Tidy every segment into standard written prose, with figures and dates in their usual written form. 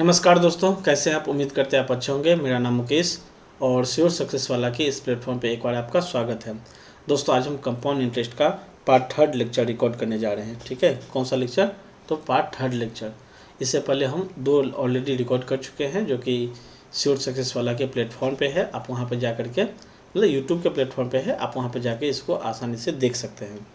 नमस्कार दोस्तों, कैसे हैं आप। उम्मीद करते हैं आप अच्छे होंगे। मेरा नाम मुकेश और श्योर सक्सेस वाला के इस प्लेटफॉर्म पे एक बार आपका स्वागत है। दोस्तों, आज हम कंपाउंड इंटरेस्ट का पार्ट 3 लेक्चर रिकॉर्ड करने जा रहे हैं। ठीक है, कौन सा लेक्चर? तो पार्ट 3 लेक्चर। इससे पहले हम 2 ऑलरेडी रिकॉर्ड कर चुके हैं, जो कि श्योर सक्सेस वाला के प्लेटफॉर्म पर है। आप वहाँ पर जा करके, मतलब यूट्यूब के प्लेटफॉर्म पर है, आप वहाँ पर जाके इसको आसानी से देख सकते हैं।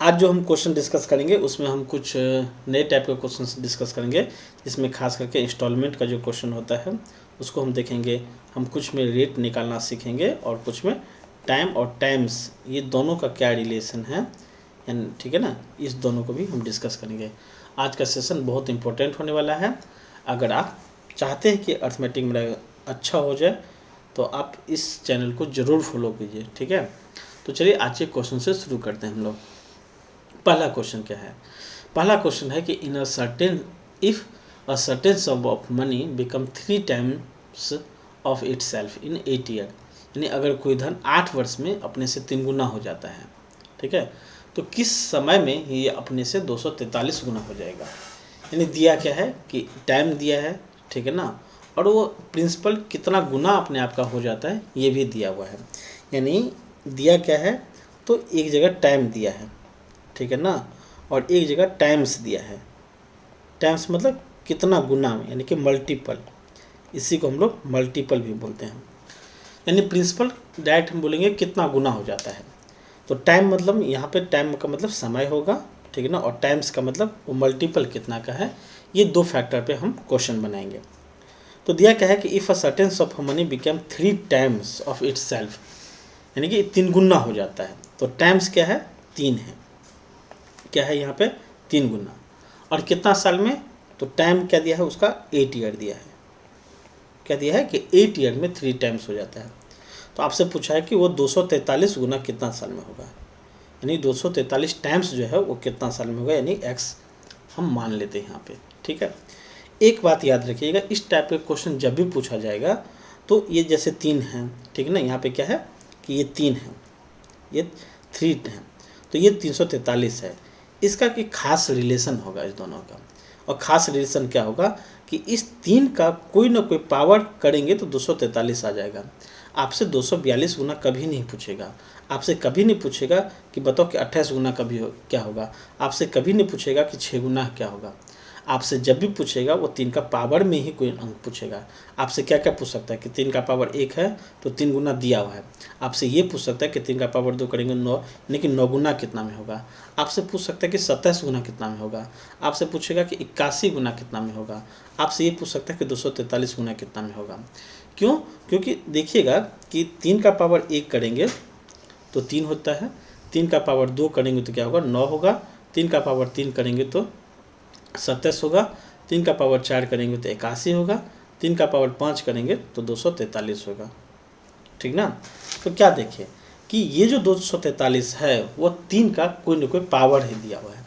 आज जो हम क्वेश्चन डिस्कस करेंगे उसमें हम कुछ नए टाइप के क्वेश्चन डिस्कस करेंगे, जिसमें खास करके इंस्टॉलमेंट का जो क्वेश्चन होता है उसको हम देखेंगे। हम कुछ में रेट निकालना सीखेंगे और कुछ में टाइम और टाइम्स, ये दोनों का क्या रिलेशन है, ठीक है ना, इस दोनों को भी हम डिस्कस करेंगे। आज का सेशन बहुत इंपॉर्टेंट होने वाला है। अगर आप चाहते हैं कि अर्थमेटिक मेरा अच्छा हो जाए तो आप इस चैनल को ज़रूर फॉलो कीजिए। ठीक है, तो चलिए आज के क्वेश्चन से शुरू करते हैं हम लोग। पहला क्वेश्चन क्या है? पहला क्वेश्चन है कि if a certain sum of money become 3 times of it self in 8 year, यानी अगर कोई धन 8 वर्ष में अपने से 3 गुना हो जाता है, ठीक है, तो किस समय में ये अपने से 243 गुना हो जाएगा। यानी दिया क्या है कि टाइम दिया है, ठीक है ना, और वो प्रिंसिपल कितना गुना अपने आप का हो जाता है ये भी दिया हुआ है। यानी दिया क्या है, तो एक जगह टाइम दिया है, ठीक है ना, और एक जगह टाइम्स दिया है। टाइम्स मतलब कितना गुना में, यानी कि मल्टीपल। इसी को हम लोग मल्टीपल भी बोलते हैं। यानी प्रिंसिपल डायरेक्ट हम बोलेंगे कितना गुना हो जाता है। तो टाइम मतलब यहाँ पे टाइम का मतलब समय होगा, ठीक है ना, और टाइम्स का मतलब वो मल्टीपल कितना का है। ये 2 फैक्टर पे हम क्वेश्चन बनाएंगे। तो दिया क्या है कि if a certain sum of money become 3 times of its self, यानी कि 3 गुना हो जाता है। तो टाइम्स क्या है? 3 है। क्या है यहाँ पे? 3 गुना। और कितना साल में? तो टाइम क्या दिया है उसका? 8 ईयर दिया है। क्या दिया है कि 8 ईयर में 3 टाइम्स हो जाता है। तो आपसे पूछा है कि वो 243 गुना कितना साल में होगा, यानी 243 टाइम्स जो है वो कितना साल में होगा, यानी x हम मान लेते हैं यहाँ पे। ठीक है, एक बात याद रखिएगा, इस टाइप के क्वेश्चन जब भी पूछा जाएगा तो ये जैसे 3 हैं, ठीक है ना, यहाँ पे क्या है कि ये 3 है, ये 3 है, तो ये 343 है। इसका कि खास रिलेशन होगा इस दोनों का। और ख़ास रिलेशन क्या होगा कि इस 3 का कोई ना कोई पावर करेंगे तो 243 आ जाएगा। आपसे 242 गुना कभी नहीं पूछेगा। आपसे कभी नहीं पूछेगा कि बताओ कि 28 गुना कभी क्या होगा। आपसे कभी नहीं पूछेगा कि 6 गुना क्या होगा। आपसे जब भी पूछेगा वो 3 का पावर में ही कोई अंक पूछेगा। आपसे क्या क्या पूछ सकता है कि 3 का पावर 1 है तो 3 गुना दिया हुआ है। आपसे ये पूछ सकता है कि 3 का पावर 2 करेंगे 9, यानी कि 9 गुना कितना में होगा। आपसे पूछ सकता है कि 27 गुना कितना में होगा। आपसे पूछेगा कि 81 गुना कितना में होगा। आपसे ये पूछ सकता है कि 243 गुना कितना में होगा। क्यों? क्योंकि देखिएगा कि 3 का पावर 1 करेंगे तो 3 होता है, 3 का पावर 2 करेंगे तो क्या होगा? 9 होगा, 3 का पावर 3 करेंगे तो 27 होगा, 3 का पावर 4 करेंगे तो 81 होगा, 3 का पावर 5 करेंगे तो 243 होगा। ठीक ना। तो क्या देखिए कि ये जो 243 है वो 3 का कोई ना कोई पावर ही दिया हुआ है।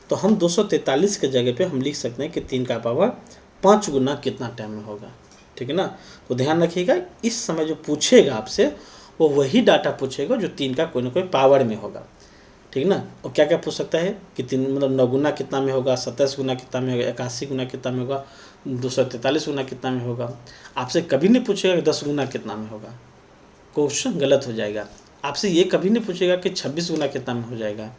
तो हम 243 के जगह पे हम लिख सकते हैं कि 3 का पावर 5 गुना कितना टाइम में होगा। ठीक है ना। तो ध्यान रखिएगा, इस समय जो पूछेगा आपसे वो वही डाटा पूछेगा जो 3 का कोई ना कोई पावर में होगा। ठीक ना। और क्या क्या पूछ सकता है कि 3 मतलब 9 गुना कितना में होगा, 27 गुना कितना में होगा, 81 गुना कितना में होगा, 243 गुना कितना में होगा। आपसे कभी नहीं पूछेगा कि 10 गुना कितना में होगा, क्वेश्चन गलत हो जाएगा। आपसे ये कभी नहीं पूछेगा कि 26 गुना कितना में हो जाएगा।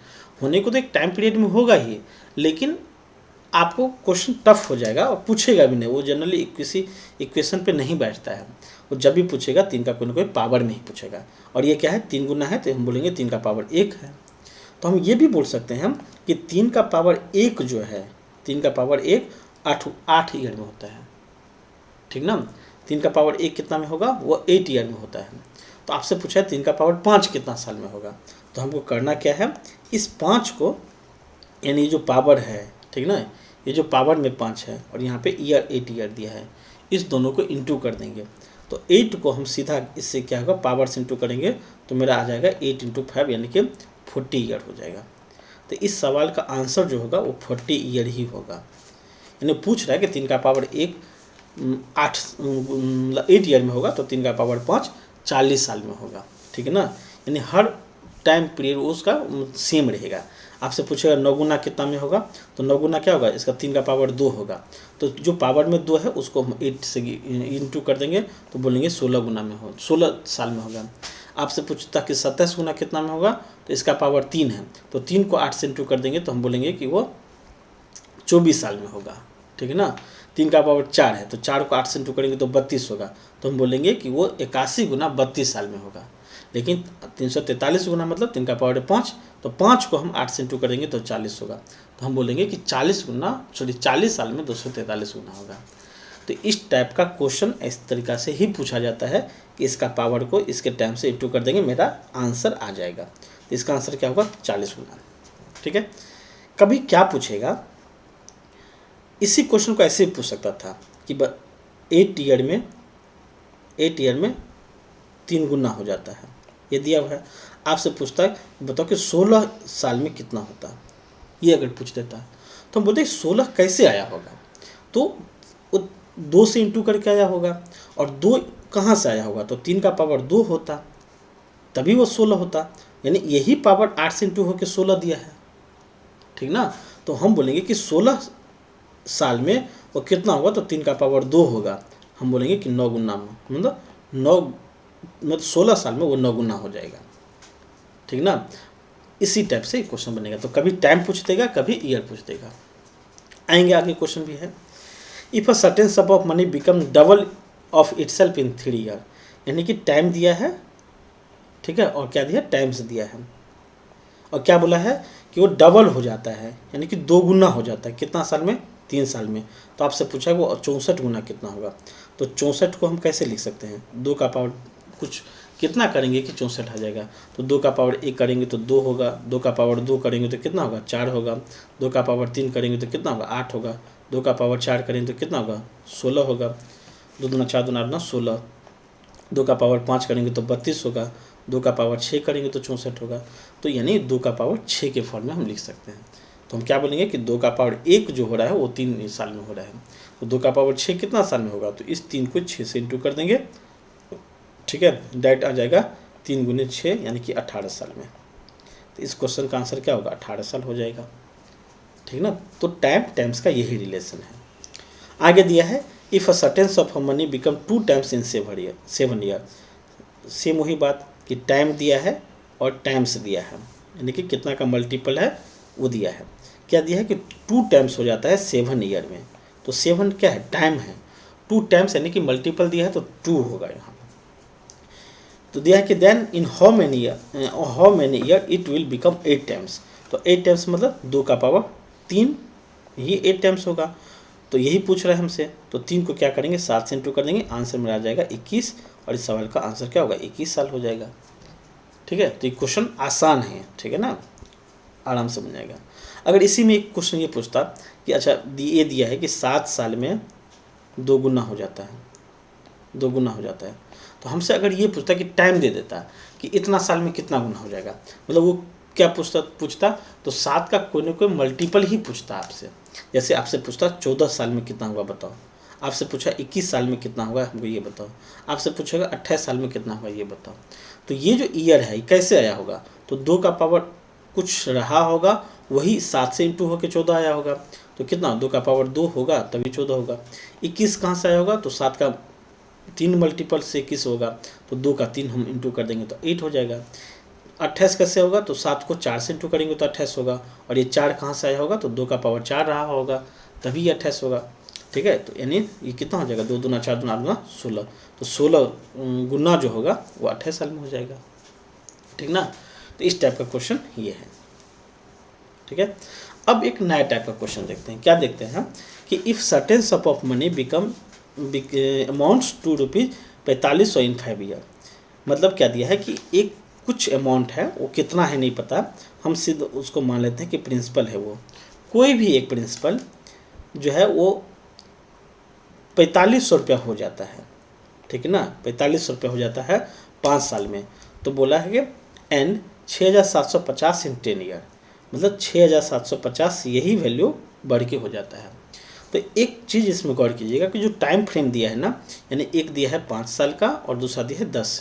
होने को तो एक टाइम पीरियड में होगा ही, लेकिन आपको क्वेश्चन टफ हो जाएगा और पूछेगा भी नहीं। वो जनरली किसी इक्वेशन पे नहीं बैठता है। वो जब भी पूछेगा 3 का कोई ना कोई पावर में ही पूछेगा। और ये क्या है? 3 गुना है तो हम बोलेंगे 3 का पावर 1 है। तो हम ये भी बोल सकते हैं हम कि 3 का पावर 1 जो है, 3 का पावर 1 8 ईयर में होता है। ठीक ना। 3 का पावर 1 कितना में होगा? वो 8 ईयर में होता है। तो आपसे पूछा है 3 का पावर 5 कितना साल में होगा। तो हमको करना क्या है, इस 5 को, यानी जो पावर है, ठीक ना, ये जो पावर में 5 है और यहाँ पे ईयर 8 ईयर दिया है, इस दोनों को इंटू कर देंगे। तो 8 को हम सीधा इससे क्या होगा, पावर से इंटू करेंगे तो मेरा आ जाएगा 8 × 5 यानी कि 40 ईयर हो जाएगा। तो इस सवाल का आंसर जो होगा वो 40 ईयर ही होगा। यानी पूछ रहा है कि 3 का पावर 1 8 ईयर में होगा तो 3 का पावर 5 40 साल में होगा। ठीक है ना। यानी हर टाइम पीरियड उसका सेम रहेगा। आपसे पूछेगा 9 गुना कितना में होगा, तो 9 गुना क्या होगा, इसका 3 का पावर 2 होगा, तो जो पावर में 2 है उसको हम 8 से इंटू कर देंगे तो बोलेंगे 16 गुना में हो, 16 साल में होगा। आपसे पूछता कि 27 गुना कितना में होगा, तो इसका पावर 3 है, तो 3 को 8 से इंटू कर देंगे तो हम बोलेंगे कि वो 24 साल में होगा, ठीक है ना। 3 का पावर 4 है, तो 4 को 8 से इंटू करेंगे तो 32 होगा, तो हम बोलेंगे कि वो 81 गुना 32 साल में होगा। लेकिन 343 गुना मतलब 3 का पावर 5, तो 5 को हम 8 से इंटू करेंगे तो 40 होगा, तो हम बोलेंगे कि 40 साल में 243 गुना होगा। तो इस टाइप का क्वेश्चन इस तरीक़ा से ही पूछा जाता है कि इसका पावर को इसके टाइम से इंटू कर देंगे, मेरा आंसर आ जाएगा। तो इसका आंसर क्या होगा, 40 गुना, ठीक है। कभी क्या पूछेगा, इसी क्वेश्चन को ऐसे ही पूछ सकता था कि 8 ईयर में 3 गुना हो जाता है, ये दिया हुआ है। आपसे पूछता है बताओ कि 16 साल में कितना होता है, ये अगर पूछ देता है तो हम बोलते हैं 16 कैसे आया होगा, तो वो 2 से इंटू करके आया होगा, और 2 कहाँ से आया होगा, तो 3 का पावर 2 होता तभी वो 16 होता, यानी यही पावर 8 से इंटू होकर 16 दिया है, ठीक ना। तो हम बोलेंगे कि 16 साल में वो कितना होगा, तो 3 का पावर 2 होगा, हम बोलेंगे कि 9 गुना में, मतलब 16 साल में वो 9 गुना हो जाएगा, ठीक ना। इसी टाइप से क्वेश्चन बनेगा। तो कभी टाइम पूछ देगा, कभी ईयर पूछ देगा। आएंगे आगे क्वेश्चन भी है, if a certain sum of money become double of itself in 3 year, यानी कि टाइम दिया है, ठीक है, और क्या दिया, टाइम्स दिया है, और क्या बोला है कि वो डबल हो जाता है, यानी कि 2 गुना हो जाता है, कितना साल में, 3 साल में। तो आपसे पूछा है वो 64 गुना कितना होगा, तो 64 को हम कैसे लिख सकते हैं, 2 का पावर कुछ कितना करेंगे कि 64 आ जाएगा, तो 2 का पावर 1 करेंगे तो 2 होगा, 2 का पावर 2 करेंगे तो कितना होगा, 4 होगा, 2 का पावर 3 करेंगे तो कितना होगा, 8 होगा, 2 का पावर 4 करेंगे तो कितना होगा, 16 होगा, 2 दूना 4 दूना 8 16, 2 का पावर 5 करेंगे तो 32 होगा, 2 का पावर 6 करेंगे तो 64 होगा। तो यानी 2 का पावर 6 के फॉर्म में हम लिख सकते हैं। तो हम क्या बोलेंगे कि 2 का पावर 1 जो हो रहा है वो 3 साल में हो रहा है, तो 2 का पावर 6 कितना साल में होगा, तो इस 3 को 6 से इंटू कर देंगे, ठीक है, डायरेक्ट आ जाएगा 3 गुने 6 यानी कि 18 साल में। तो इस क्वेश्चन का आंसर क्या होगा, 18 साल हो जाएगा, ठीक ना। तो टाइम्स का यही रिलेशन है। आगे दिया है if a certain of money become 2 times in 7 year, same वही बात कि टाइम दिया है और टाइम्स दिया है, यानी कि कितना का मल्टीपल है वो दिया है। क्या दिया है कि 2 टाइम्स हो जाता है 7 ईयर में, तो 7 क्या है, टाइम है, 2 टाइम्स यानी कि मल्टीपल दिया है तो 2 होगा यहाँ। तो दिया है कि then in how many year it will become 8 times, तो 8 टाइम्स मतलब 2 का पावर 3 ही 8 टाइम्स होगा। तो यही पूछ रहा है हमसे, तो 3 को क्या करेंगे, 7 से इंटू कर देंगे, आंसर में आ जाएगा 21, और इस सवाल का आंसर क्या होगा, 21 साल हो जाएगा, ठीक है। तो ये क्वेश्चन आसान है, ठीक है ना, आराम से बन जाएगा। अगर इसी में एक क्वेश्चन ये पूछता कि अच्छा ये दिया है कि 7 साल में 2 गुना हो जाता है, 2 गुना हो जाता है, तो हमसे अगर ये पूछता कि टाइम दे देता कि इतना साल में कितना गुना हो जाएगा, मतलब वो क्या पूछता तो 7 का कोई ना कोई मल्टीपल ही पूछता आपसे। जैसे आपसे पूछता 14 साल में कितना होगा बताओ, आपसे पूछा 21 साल में कितना होगा हमको ये बताओ, आपसे पूछेगा 28 साल में कितना होगा ये बताओ। तो ये जो ईयर है कैसे आया होगा, तो 2 का पावर कुछ रहा होगा, वही 7 से इंटू होकर 14 आया होगा, तो कितना, 2 का पावर 2 होगा तभी 14 होगा। 21 कहाँ से आया होगा, तो 7 का 3 मल्टीपल से 21 होगा, तो 2 का 3 हम इंटू कर देंगे तो 8 हो जाएगा। 28 कैसे होगा, तो 7 को 4 से इंटू करेंगे तो 28 होगा, और ये 4 कहाँ से आया होगा, तो 2 का पावर 4 रहा होगा तभी ये 28 होगा, ठीक है। तो यानी ये कितना हो जाएगा, 2 दूना 4 दूना 8 दूना 16, तो 16 गुना जो होगा वो 28 साल में हो जाएगा, ठीक ना। तो इस टाइप का क्वेश्चन ये है, ठीक है। अब एक नया टाइप का क्वेश्चन देखते हैं, क्या देखते हैं कि if certain sum of money become amounts ₹2 4500 in 5 year, मतलब क्या दिया है कि एक कुछ अमाउंट है, वो कितना है नहीं पता, हम सिर्फ उसको मान लेते हैं कि प्रिंसिपल है, वो कोई भी एक प्रिंसिपल जो है वो 4500 रुपया हो जाता है, ठीक है ना, 4500 रुपया हो जाता है 5 साल में। तो बोला है कि एंड 6750 इन 10 ईयर, मतलब 6750 यही वैल्यू बढ़ के हो जाता है। तो एक चीज़ इसमें गौर कीजिएगा कि जो टाइम फ्रेम दिया है ना, यानी एक दिया है 5 साल का और दूसरा दिया है 10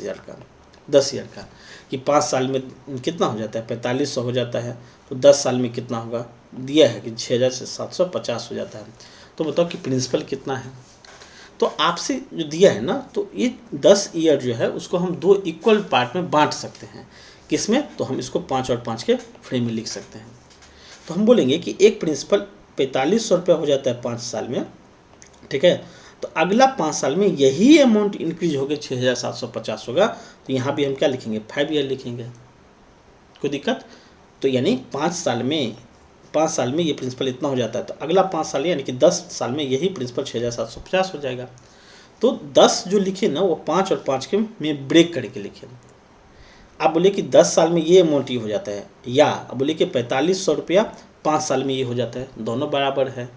ईयर का, कि 5 साल में कितना हो जाता है, 4500 हो जाता है, तो 10 साल में कितना होगा, दिया है कि 6750 हो जाता है। तो बताओ कि प्रिंसिपल कितना है। तो आपसे जो दिया है ना, तो ये 10 ईयर जो है उसको हम 2 इक्वल पार्ट में बांट सकते हैं। किसमें, तो हम इसको 5 और 5 के फ्रेम में लिख सकते हैं। तो हम बोलेंगे कि एक प्रिंसिपल 4500 रुपया हो जाता है 5 साल में, ठीक है। तो अगला 5 साल में यही अमाउंट इंक्रीज होकर 6750 होगा। तो यहाँ भी हम क्या लिखेंगे, 5 ईयर लिखेंगे, कोई दिक्कत। तो यानी 5 साल में ये प्रिंसिपल इतना हो जाता है, तो अगला 5 साल यानी कि 10 साल में यही प्रिंसिपल 6750 हो जाएगा। तो 10 जो लिखे ना वो 5 और 5 के में ब्रेक करके लिखे। आप बोले कि 10 साल में ये अमाउंट ही हो जाता है, या अब बोले कि 4500 रुपया 5 साल में ये हो जाता है, दोनों बराबर है।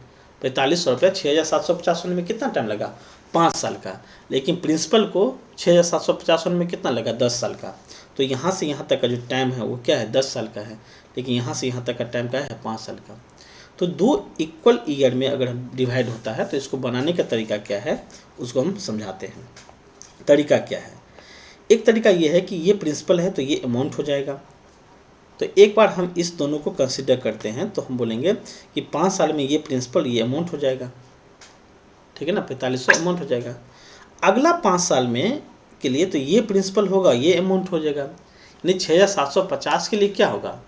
4500 रुपया 6750 होने में कितना टाइम लगा, 5 साल का, लेकिन प्रिंसिपल को 6750 होने में कितना लगा, 10 साल का। तो यहाँ से यहाँ तक का जो टाइम है वो क्या है, 10 साल का है, लेकिन यहाँ से यहाँ तक का टाइम क्या है, 5 साल का। तो 2 इक्वल ईयर में अगर डिवाइड होता है तो इसको बनाने का तरीका क्या है उसको हम समझाते हैं। तरीका क्या है, एक तरीका ये है कि ये प्रिंसिपल है तो ये अमाउंट हो जाएगा। तो एक बार हम इस दोनों को कंसिडर करते हैं तो हम बोलेंगे कि 5 साल में ये प्रिंसिपल ये अमाउंट हो जाएगा, ठीक है ना, 4500 अमाउंट हो जाएगा। अगला 5 साल में के लिए तो ये प्रिंसिपल होगा, ये अमाउंट हो जाएगा। यानी 6750 के लिए क्या होगा,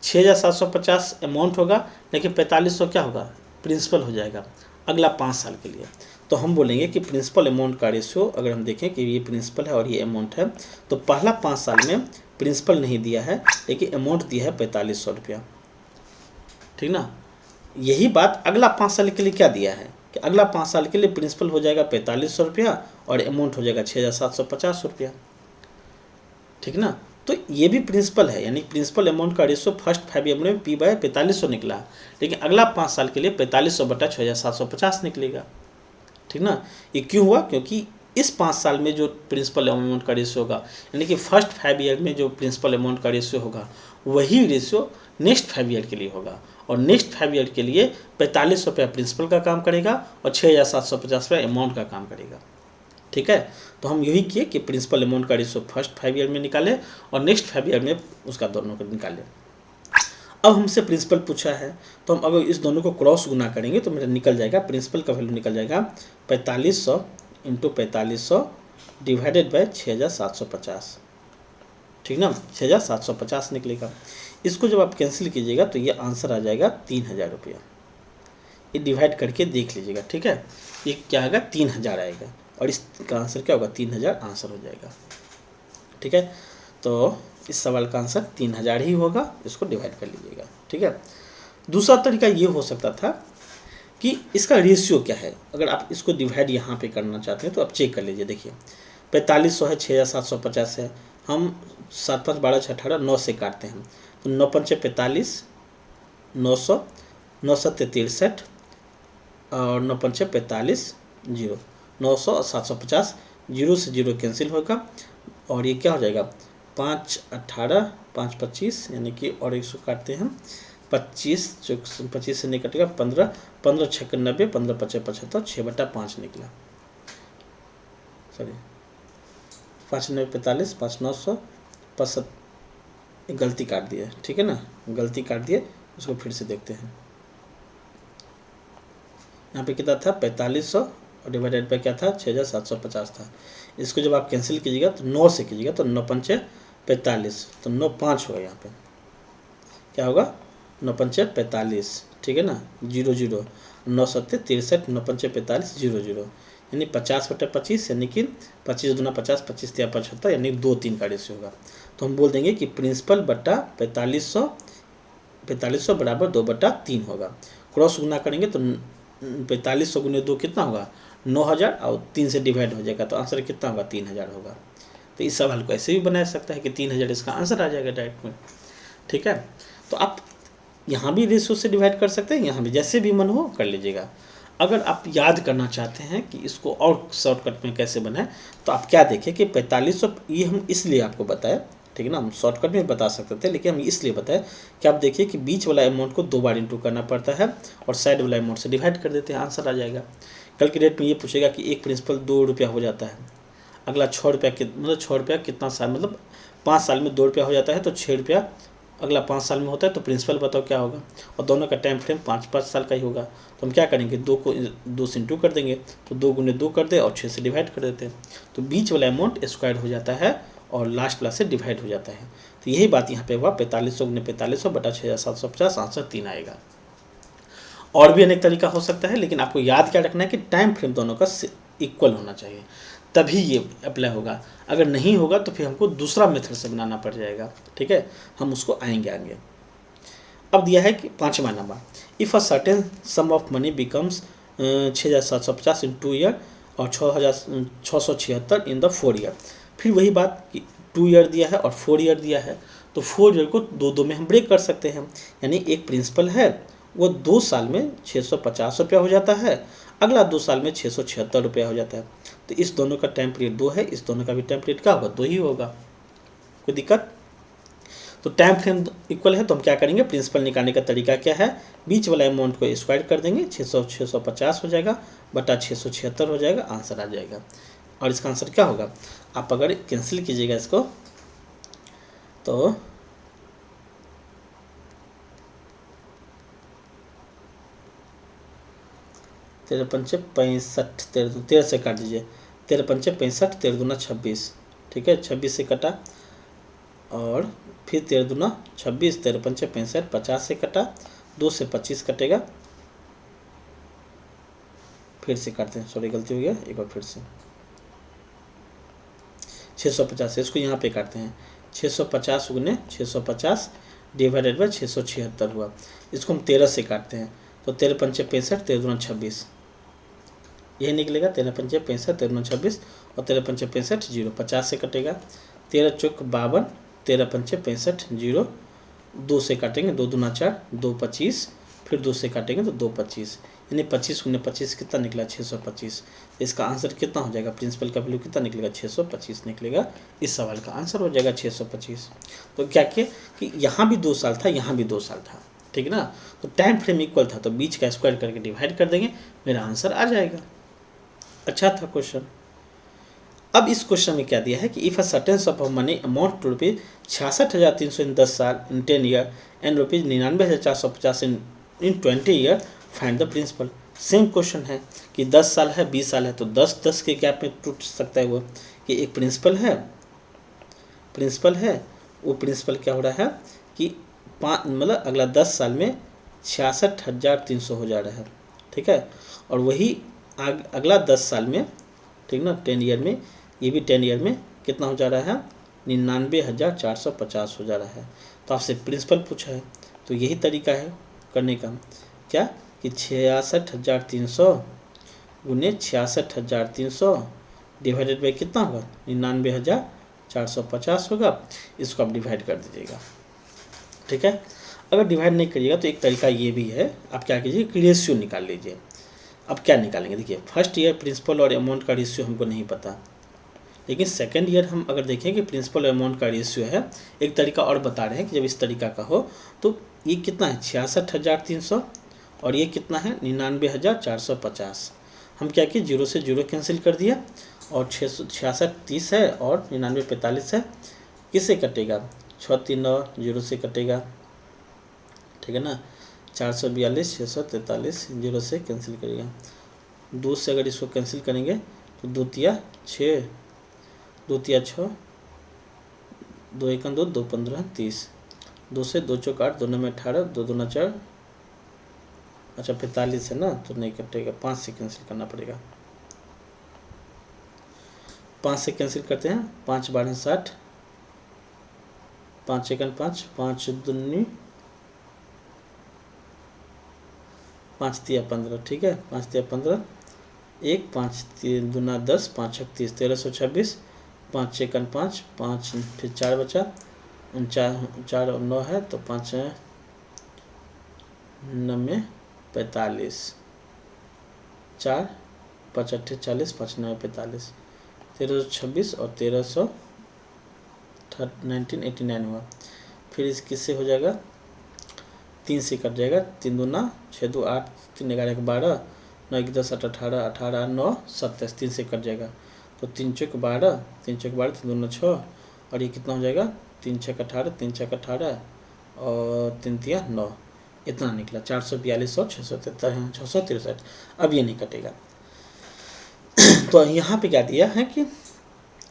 6750 अमाउंट होगा, लेकिन 4500 क्या होगा, प्रिंसिपल हो जाएगा अगला 5 साल के लिए। तो हम बोलेंगे कि प्रिंसिपल अमाउंट का रेशियो अगर हम देखें कि ये प्रिंसिपल है और ये अमाउंट है, तो पहला 5 साल में प्रिंसिपल नहीं दिया है लेकिन अमाउंट दिया है 4500 रुपया, ठीक ना। यही बात अगला 5 साल के लिए क्या दिया है कि अगला 5 साल के लिए प्रिंसिपल हो जाएगा 4500 रुपया और अमाउंट हो जाएगा 6750 रुपया, ठीक ना। तो ये भी प्रिंसिपल है, यानी प्रिंसिपल अमाउंट का रेशियो फर्स्ट 5 ईयर में P/4500 निकला, लेकिन अगला 5 साल के लिए 4500 बटा 6750 निकलेगा, ठीक ना। ये क्यों हुआ, क्योंकि इस 5 साल में जो प्रिंसिपल अमाउंट का रेशियो होगा, यानी कि फर्स्ट 5 ईयर में जो प्रिंसिपल अमाउंट का रेशियो होगा वही रेशियो नेक्स्ट 5 ईयर के लिए होगा, और नेक्स्ट 5 ईयर के लिए 4500 रुपया प्रिंसिपल का काम करेगा और 6750 रुपया अमाउंट का काम करेगा, ठीक है। तो हम यही किए कि प्रिंसिपल अमाउंट का रेशियो फर्स्ट 5 ईयर में निकाले और नेक्स्ट 5 ईयर में उसका दोनों को निकाले। अब हमसे प्रिंसिपल पूछा है तो हम अगर इस दोनों को क्रॉस गुना करेंगे तो मेरा निकल जाएगा, प्रिंसिपल का वैल्यू निकल जाएगा 4500 इंटू 4500 डिवाइडेड बाय 6750, ठीक ना, 6750 निकलेगा। इसको जब आप कैंसिल कीजिएगा तो ये आंसर आ जाएगा 3000 रुपया। ये डिवाइड करके देख लीजिएगा, ठीक है, ये क्या आएगा, 3000 आएगा, और इसका आंसर क्या होगा, 3000 आंसर हो जाएगा, ठीक है। तो इस सवाल का आंसर 3000 ही होगा, इसको डिवाइड कर लीजिएगा, ठीक है। दूसरा तरीका ये हो सकता था कि इसका रेशियो क्या है, अगर आप इसको डिवाइड यहाँ पे करना चाहते हैं तो आप चेक कर लीजिए। देखिए 4500 है, 6750 है, हम 7 5 12 6 18 9 से काटते हैं, तो 9 5 45, 900, 9 7 63 और 9 5 45, 0, 900 और 750, 0 से 0 कैंसिल होगा, और ये क्या हो जाएगा, 5 18 5 25, यानी कि और 100 काटते हैं, 25 25 से नहीं कटेगा, 15 15 6 90, 15 5 75, 6/5 निकला, सॉरी 5 9 45, 5 900, 5 गलती काट दिए, ठीक है ना, गलती काट दिए, उसको फिर से देखते हैं। यहाँ पे कितना था, 4500 और डिवाइडेड पे क्या था, 6750 था। इसको जब आप कैंसिल कीजिएगा तो 9 से कीजिएगा तो 9 5 45, तो 9 5 होगा, यहाँ पे क्या होगा, 9 5 45, ठीक है ना, 0 0, 9 7 63, 9 5 45, 0 0, यानी 50/25, यानी कि 25 दूना 50, 25 तिया 75, यानी 2 3 का रेशियो होगा। तो हम बोल देंगे कि प्रिंसिपल बटा 4500 बराबर 2/3 होगा। क्रॉस गुना करेंगे तो 4500 गुने 2 कितना होगा, 9000, और 3 से डिवाइड हो जाएगा तो आंसर कितना होगा, 3000 होगा। तो इस सवाल को ऐसे भी बना सकता है कि 3000 इसका आंसर आ जाएगा डायरेक्ट में, ठीक है। तो आप यहाँ भी रेशियो से डिवाइड कर सकते हैं, यहाँ भी जैसे भी मन हो कर लीजिएगा। अगर आप याद करना चाहते हैं कि इसको और शॉर्टकट में कैसे बनाए तो आप क्या देखें कि 4500, ये हम इसलिए आपको बताएं, ठीक है ना, हम शॉर्टकट में बता सकते थे लेकिन हम इसलिए बताएं कि आप देखिए कि बीच वाला अमाउंट को 2 बार इंटू करना पड़ता है और साइड वाला अमाउंट से डिवाइड कर देते हैं, आंसर आ जाएगा। कल के डेट में ये पूछेगा कि एक प्रिंसिपल 2 रुपया हो जाता है, अगला 6 रुपया, मतलब 6 रुपया कितना साल, मतलब 5 साल में 2 रुपया हो जाता है तो 6 रुपया अगला 5 साल में होता है, तो प्रिंसिपल बताओ क्या होगा, और दोनों का टाइम फ्रेम 5-5 साल का ही होगा। तो हम क्या करेंगे, 2 को 2 से इंटू कर देंगे, तो 2 गुने 2 कर दे और 6 से डिवाइड कर देते हैं, तो बीच वाला अमाउंट स्क्वायर हो जाता है और लास्ट वाला से डिवाइड हो जाता है। तो यही बात यहाँ पे हुआ, 4500 गुने 4500 बटा 6750, आंसर 3 आएगा। और भी अनेक तरीका हो सकता है, लेकिन आपको याद क्या रखना है कि टाइम फ्रेम दोनों का इक्वल होना चाहिए, तभी ये अप्लाई होगा। अगर नहीं होगा तो फिर हमको दूसरा मेथड से बनाना पड़ जाएगा, ठीक है, हम उसको आएंगे आगे। अब दिया है कि 5वां number, if a certain sum of money becomes 6750 in 2 year और 6676 इन द 4 ईयर। फिर वही बात कि 2 ईयर दिया है और 4 ईयर दिया है, तो 4 ईयर को 2-2 में हम ब्रेक कर सकते हैं। यानी एक प्रिंसिपल है वो 2 साल में 650 रुपया हो जाता है, अगला 2 साल में 676 रुपया हो जाता है। तो इस दोनों का टाइम पीरियड 2 है, इस दोनों का भी टाइम पीरियड क्या होगा, 2 ही होगा। कोई दिक्कत? तो टाइम फ्रेम इक्वल है तो हम क्या करेंगे, प्रिंसिपल निकालने का तरीका क्या है, बीच वाला अमाउंट को स्क्वायर कर देंगे, 650 हो जाएगा बटा 676 हो जाएगा, आंसर आ जाएगा। और इसका आंसर क्या होगा, आप अगर कैंसिल कीजिएगा इसको तो 13×5 = 65, 13 से काट दीजिए, 13×5 = 65, 13×2 = 26, ठीक है, 26 से कटा और फिर 13×2 = 26, 13×5 = 65, 50 से कटा, 2 से 25 कटेगा, फिर से काटते हैं, सॉरी गलती हो गया, एक बार फिर से 650 है, इसको यहाँ पे काटते हैं, 650 गुने 650 डिवाइडेड बाई 676 हुआ। इसको हम 13 से काटते हैं, तो 13×5 = 65, 13×2 = 26, यही निकलेगा, 13×5 = 65, 13×2 = 26 और 13×5 = 65, 0, 50 से कटेगा, 13×4 = 52, 13×5 = 65, 0, 2 से काटेंगे, 2×2 = 4, 2 25, फिर 2 से काटेंगे तो 2 25, यानी 25 गुने 25 कितना निकला, 625। इसका आंसर कितना हो जाएगा, प्रिंसिपल का वैल्यू कितना निकलेगा, 625 निकलेगा। इस सवाल का आंसर हो जाएगा 625। तो क्या किया कि यहाँ भी 2 साल था, यहाँ भी 2 साल था, ठीक ना, तो टाइम फ्रेम इक्वल था तो बीच का स्क्वायर करके डिवाइड कर देंगे, मेरा आंसर आ जाएगा। अच्छा था क्वेश्चन। अब इस क्वेश्चन में क्या दिया है कि if a certain sum of money amount to rupees 66,300 in 10 साल in 10 year and rupees 99,450 in 20 year, find the principal. Same question है कि 10 साल है 20 साल है, तो 10-10 के गैप में टूट सकता है वो, कि एक प्रिंसिपल है वो प्रिंसिपल क्या हो रहा है कि मतलब अगला 10 साल में 66,300 हो जा रहा है, ठीक है, और वही अगला 10 साल में, ठीक ना, 10 ईयर में, ये भी 10 ईयर में कितना हो जा रहा है, 99,450 हो जा रहा है। तो आपसे प्रिंसिपल पूछा है, तो यही तरीका है करने का, क्या कि 66,300 गुने 66,300 डिवाइडेड बाई कितना होगा, 99,450 होगा, इसको आप डिवाइड कर दीजिएगा, ठीक है। अगर डिवाइड नहीं करिएगा तो एक तरीका ये भी है, आप क्या कीजिए कि रेशियो निकाल लीजिए। अब क्या निकालेंगे, देखिए फर्स्ट ईयर प्रिंसिपल और अमाउंट का रेशियो हमको नहीं पता, लेकिन सेकेंड ईयर हम अगर देखें कि प्रिंसिपल और अमाउंट का रेशियो है, एक तरीका और बता रहे हैं कि जब इस तरीका का हो तो ये कितना है 66,300 और ये कितना है 99,450। हम क्या किए, 0 से 0 कैंसिल कर दिया और 66 30 है और 99 45 है, किससे कटेगा, 6 3 9 0 से कटेगा, ठीक है ना, 442 643 0 से कैंसिल करिएगा, 2 से अगर इसको कैंसिल करेंगे तो 2 तिया 6, 2 तिया 6, 2 1 2, 2 15 30, 2 से 2 चौक 8, 2 में 18, 2 2 4, अच्छा 45 है ना, तो नहीं कटेगा, 5 से कैंसिल करना पड़ेगा, 5 से कैंसिल करते हैं, 5 12 60, 5 1 5, 5 2 5 तिया 15, ठीक है, 5 तिया 15, 1 5 3 2 10, 5 36, 1326, 5 1 5, 5 फिर 4 बचा, 4 और 9 है तो 5 9 45, 4 5 8 40, 5 9 45, 1326 और 1989 हुआ। फिर इस किससे हो जाएगा, 3 से कट जाएगा, 3 2 6 2 8, 3 11 12, 9 1 10 8 18, 18 9 27, 3 से कट जाएगा, तो 3 चौक 12, 3 चौक 12, 3 2 6 और ये कितना हो जाएगा, 3 छः 18, 3 छः 18 और 3 तिया 9, इतना निकला 442 और 663। अब ये नहीं कटेगा। तो यहाँ पे क्या दिया है कि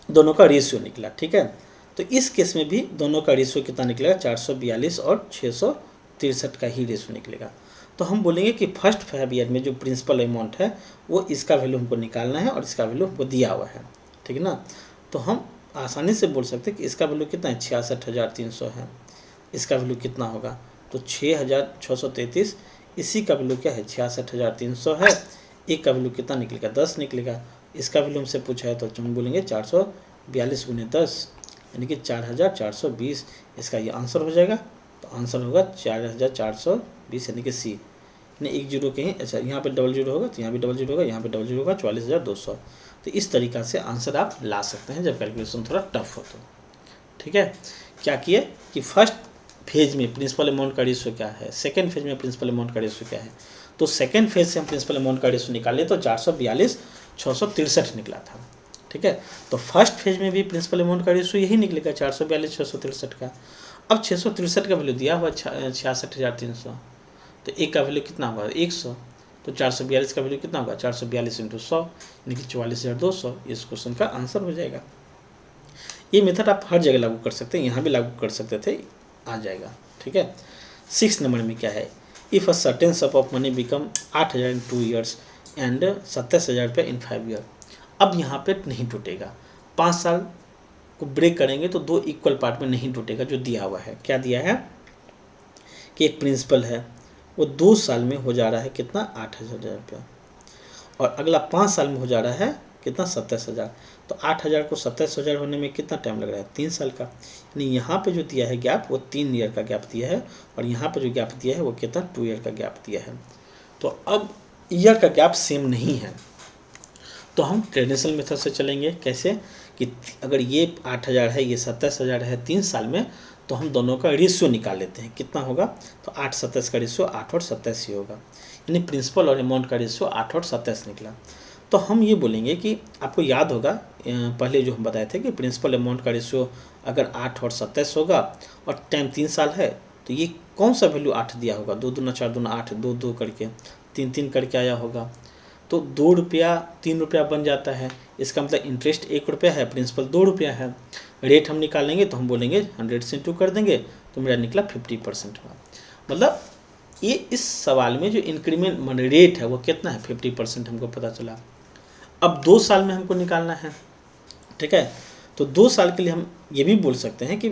दोनों का रेशियो निकला, ठीक है। तो इस केस में भी दोनों का रेशियो कितना निकलेगा, 442 और 663 का ही रेशियो निकलेगा। तो हम बोलेंगे कि फर्स्ट 5 ईयर में जो प्रिंसिपल अमाउंट है वो इसका वैल्यू हमको निकालना है और इसका वैल्यू हमको दिया हुआ है, ठीक है ना। तो हम आसानी से बोल सकते हैं कि इसका वैल्यू कितना है, 66,300 है। इसका वैल्यू कितना होगा, तो 6,633, इसी का वैल्यू क्या है, 66,300 है। एक का वैल्यू कितना निकलेगा, 10 निकलेगा। इसका वैल्यू हमसे पूछा है तो हम बोलेंगे 442 गुने 10 यानी कि 4,420, इसका ये आंसर हो जाएगा। तो आंसर होगा 4,420 यानी कि सी, यानी एक जीरो कहीं, अच्छा यहाँ पे डबल जीरो होगा तो यहाँ भी डबल जीरो होगा, यहाँ पे डबल जीरो होगा, 44,200। तो इस तरीक़ा से आंसर आप ला सकते हैं जब कैलकुलेशन थोड़ा टफ हो तो, ठीक है। क्या किए कि फर्स्ट फेज में प्रिंसिपल अमाउंट का रेशियो क्या है, सेकेंड फेज में प्रिंसिपल अमाउंट का रेशियो क्या है। तो सेकेंड फेज से हम प्रिंसिपल अमाउंट का रेशियो निकाले तो 442 663 निकला था, ठीक है। तो फर्स्ट फेज में भी प्रिंसिपल अमाउंट का रेशियो यही निकलेगा, 442 663 का। अब 663 का वैल्यू दिया हुआ 66,300, तो एक का वैल्यू कितना होगा, 100। तो 442 का वैल्यू कितना होगा, 442 × 100 यानी कि 44,200। इस क्वेश्चन का आंसर हो जाएगा। ये मेथड आप हर जगह लागू कर सकते हैं, यहाँ भी लागू कर सकते थे, आ जाएगा, ठीक है। 6 नंबर में क्या है, if a certain sum of money become 8,000 in 2 years and 27,000 रुपये इन 5 ईयर। अब यहाँ पे नहीं टूटेगा, 5 साल को ब्रेक करेंगे तो 2 इक्वल पार्ट में नहीं टूटेगा। जो दिया हुआ है, क्या दिया है कि एक प्रिंसिपल है वो 2 साल में हो जा रहा है कितना, 8,000 रुपया, और अगला 5 साल में हो जा रहा है कितना, 27,000। तो 8,000 को 27,000 होने में कितना टाइम लग रहा है, 3 साल का। यानी यहाँ पे जो दिया है गैप वो 3 ईयर का गैप दिया है, और यहाँ पे जो गैप दिया है वो कितना, 2 ईयर का गैप दिया है। तो अब ईयर का गैप सेम नहीं है, तो हम ट्रेडिशनल मेथड से चलेंगे। कैसे कि अगर ये 8,000 है, ये 27,000 है 3 साल में, तो हम दोनों का रेशियो निकाल लेते हैं, कितना होगा। तो 8 27 का रेशियो 8 और 27 ही होगा, यानी प्रिंसिपल और अमाउंट का रेशियो 8 और 27 निकला। तो हम ये बोलेंगे कि आपको याद होगा पहले जो हम बताए थे कि प्रिंसिपल अमाउंट का रेशियो अगर 8 और 27 होगा और टाइम 3 साल है, तो ये कौन सा वैल्यू 8 दिया होगा, 2 दूना 4 दूना 8, 2 2 करके 3 3 करके आया होगा। तो 2 रुपया 3 रुपया बन जाता है, इसका मतलब इंटरेस्ट 1 रुपया है, प्रिंसिपल 2 रुपया है। रेट हम निकालेंगे तो हम बोलेंगे 100 से 2 कर देंगे तो मेरा निकला 50% हुआ। मतलब ये इस सवाल में जो इंक्रीमेंट रेट है वो कितना है, 50% हमको पता चला। अब 2 साल में हमको निकालना है, ठीक है। तो 2 साल के लिए हम ये भी बोल सकते हैं कि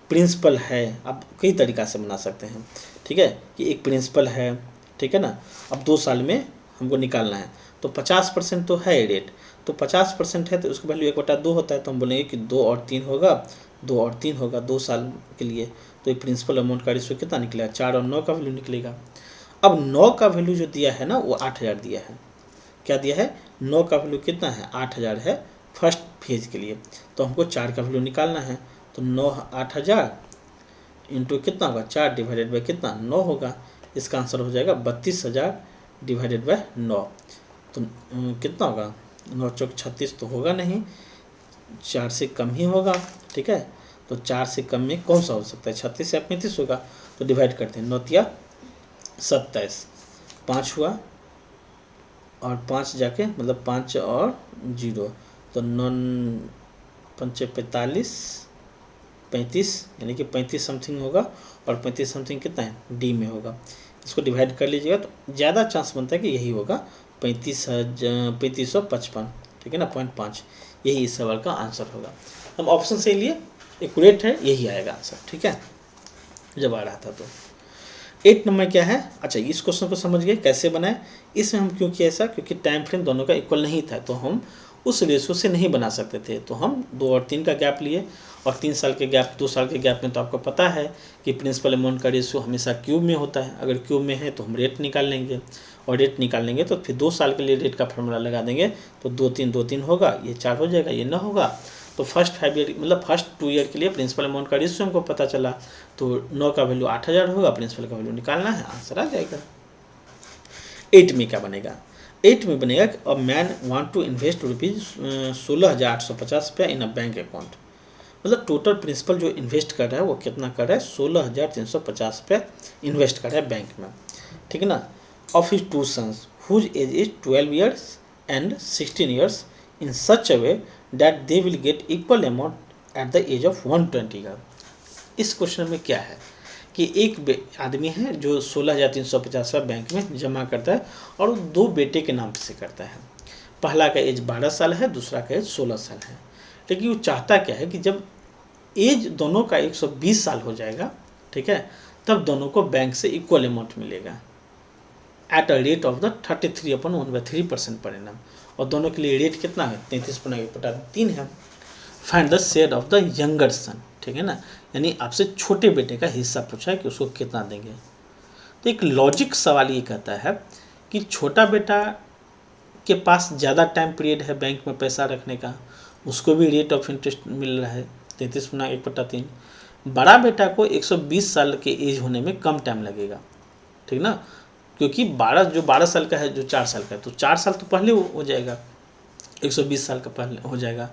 प्रिंसिपल है, अब कई तरीक़ा से बना सकते हैं, ठीक है, कि एक प्रिंसिपल है, ठीक है ना। अब 2 साल में हमको निकालना है, तो 50% तो है रेट, तो 50% है तो उसका वैल्यू 1/2 होता है। तो हम बोलेंगे कि 2 और 3 होगा, 2 और 3 होगा 2 साल के लिए। तो ये प्रिंसिपल अमाउंट का रेशियो कितना निकलेगा, 4 और 9 का वैल्यू निकलेगा। अब 9 का वैल्यू जो दिया है ना वो 8,000 दिया है। क्या दिया है, 9 का वैल्यू कितना है, 8,000 है फर्स्ट फेज के लिए। तो हमको 4 का वैल्यू निकालना है, तो 9 8,000 इंटू कितना होगा, 4 डिवाइडेड बाई कितना, 9 होगा। इसका आंसर हो जाएगा 32,000 डिवाइडेड बाई 9। तो कितना होगा, 9 चौक 36 तो होगा नहीं, 4 से कम ही होगा, ठीक है। तो 4 से कम में कौन सा हो सकता है, 36 या 35 होगा। तो डिवाइड करते हैं, 9 तिया 27, 5 हुआ और 5 जाके मतलब 5 और 0, तो 9 5 45, 35 यानी कि 35 समथिंग होगा, और 35 समथिंग कितना है, डी में होगा। इसको डिवाइड कर लीजिएगा तो ज़्यादा चांस बनता है कि यही होगा, 35,55, ठीक है ना, 0.5, यही इस सवाल का आंसर होगा। हम ऑप्शन से लिए एक्यूरेट है, यही आएगा आंसर, ठीक है, जब आ रहा था। तो 8 नंबर क्या है, अच्छा इस क्वेश्चन को समझ गए कैसे बनाए। इसमें हम क्यों किया ऐसा, क्योंकि टाइम फ्रेम दोनों का इक्वल नहीं था, तो हम उस रेशियो से नहीं बना सकते थे। तो हम 2 और 3 का गैप लिए, और 3 साल के गैप, 2 साल के गैप में तो आपको पता है कि प्रिंसिपल अमाउंट का रेशियो हमेशा क्यूब में होता है। अगर क्यूब में है तो हम रेट निकाल लेंगे, और रेट निकालेंगे तो फिर 2 साल के लिए रेट का फॉर्मूला लगा देंगे। तो 2 3 2 3 होगा, ये 4 हो जाएगा, ये 9 होगा। तो फर्स्ट 5 ईयर मतलब फर्स्ट 2 ईयर के लिए प्रिंसिपल अमाउंट का रेशियो हमको पता चला। तो 9 का वैल्यू 8,000 होगा, प्रिंसिपल का वैल्यू निकालना है, आंसर आ जाएगा। 8 में क्या बनेगा, 8 में बनेगा a man want to invest ₹16,850 रुपया इन अ बैंक अकाउंट, मतलब टोटल प्रिंसिपल जो इन्वेस्ट कर रहा है वो कितना कर रहा है, 16,350 रुपये इन्वेस्ट कर रहा है बैंक में, ठीक है ना। Of his two sons whose age is 12 years and 16 years in such a way that they will get equal amount at the age of 120 year. इस क्वेश्चन में क्या है कि एक आदमी है जो 16,350 रुपये बैंक में जमा करता है और वो 2 बेटे के नाम से करता है। पहला का एज 12 साल है, दूसरा का एज 16 साल है। लेकिन वो चाहता क्या है कि जब एज दोनों का 120 साल हो जाएगा, ठीक है, तब दोनों को बैंक से इक्वल अमाउंट मिलेगा at a rate of the 33/1/3% per annum. और दोनों के लिए रेट कितना है, 33/1/3 है। Find the share of the younger son, ठीक है ना, यानी आपसे छोटे बेटे का हिस्सा पूछा है कि उसको कितना देंगे। तो एक लॉजिक सवाल ये कहता है कि छोटा बेटा के पास ज़्यादा टाइम पीरियड है बैंक में पैसा रखने का, उसको भी रेट ऑफ इंटरेस्ट मिल रहा है 33/1/3। बड़ा बेटा को 120 साल के एज होने में कम टाइम लगेगा, ठीक ना, क्योंकि 12 साल का है, जो 4 साल का है, तो 4 साल तो पहले हो जाएगा, 120 साल का पहले हो जाएगा।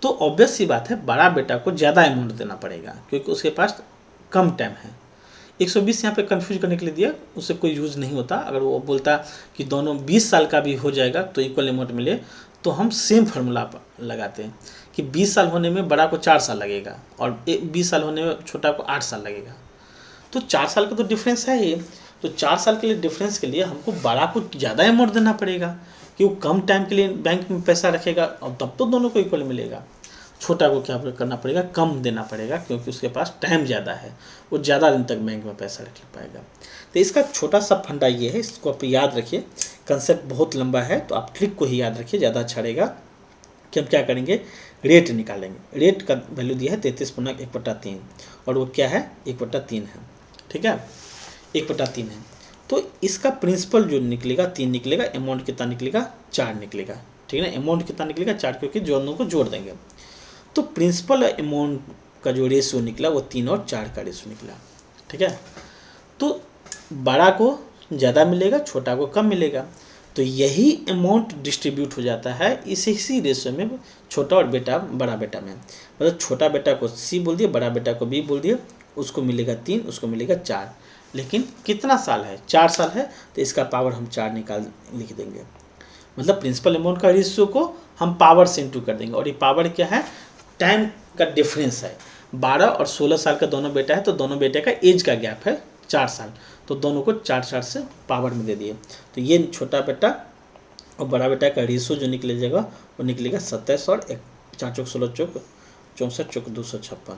तो ऑब्वियस सी बात है बड़ा बेटा को ज़्यादा अमाउंट देना पड़ेगा क्योंकि उसके पास कम टाइम है। 120 यहाँ पे कंफ्यूज करने के लिए दिया, उससे कोई यूज़ नहीं होता। अगर वो बोलता कि दोनों 20 साल का भी हो जाएगा तो इक्वल अमाउंट मिले, तो हम सेम फार्मूला लगाते हैं कि 20 साल होने में बड़ा को 4 साल लगेगा और 20 साल होने में छोटा को 8 साल लगेगा। तो 4 साल का तो डिफरेंस है ही। तो 4 साल के लिए डिफरेंस के लिए हमको बड़ा को ज़्यादा अमाउंट देना पड़ेगा कि वो कम टाइम के लिए बैंक में पैसा रखेगा और तब तो दोनों को इक्वल मिलेगा। छोटा को क्या करना पड़ेगा, कम देना पड़ेगा क्योंकि उसके पास टाइम ज़्यादा है, वो ज़्यादा दिन तक बैंक में पैसा रख पाएगा। तो इसका छोटा सा फंडा ये है, इसको आप याद रखिए। कंसेप्ट बहुत लंबा है तो आप ट्रिक को ही याद रखिए, ज़्यादा अच्छा रहेगा। कि हम क्या करेंगे, रेट निकालेंगे। रेट का वैल्यू दिया है 33/1/3 और वो क्या है, 1/3 है, ठीक है, 1/3 है। तो इसका प्रिंसिपल जो निकलेगा 3 निकलेगा, अमाउंट कितना निकलेगा, 4 निकलेगा, ठीक है ना। अमाउंट कितना निकलेगा, 4, क्योंकि दोनों को जोड़ देंगे। तो प्रिंसिपल अमाउंट का जो रेशियो निकला वो 3 और 4 का रेशियो निकला, ठीक है। तो बड़ा को ज़्यादा मिलेगा, छोटा को कम मिलेगा। तो यही अमाउंट डिस्ट्रीब्यूट हो जाता है इसी रेशियो में, छोटा और बेटा बड़ा बेटा में। मतलब छोटा बेटा को C बोल दिए, बड़ा बेटा को B बोल दिए, उसको मिलेगा 3, उसको मिलेगा 4। लेकिन कितना साल है, 4 साल है, तो इसका पावर हम 4 निकाल लिख देंगे। मतलब प्रिंसिपल अमाउंट का रेशियो को हम पावर से इंटू कर देंगे। और ये पावर क्या है, टाइम का डिफरेंस है। 12 और 16 साल का दोनों बेटा है, तो दोनों बेटे का एज का गैप है 4 साल, तो दोनों को 4 से पावर में दे दिए। तो ये छोटा बेटा और बड़ा बेटा का रेशियो जो निकलेगा वो निकलेगा 27 और 4 चौक 16 चौक 64 चौक 256,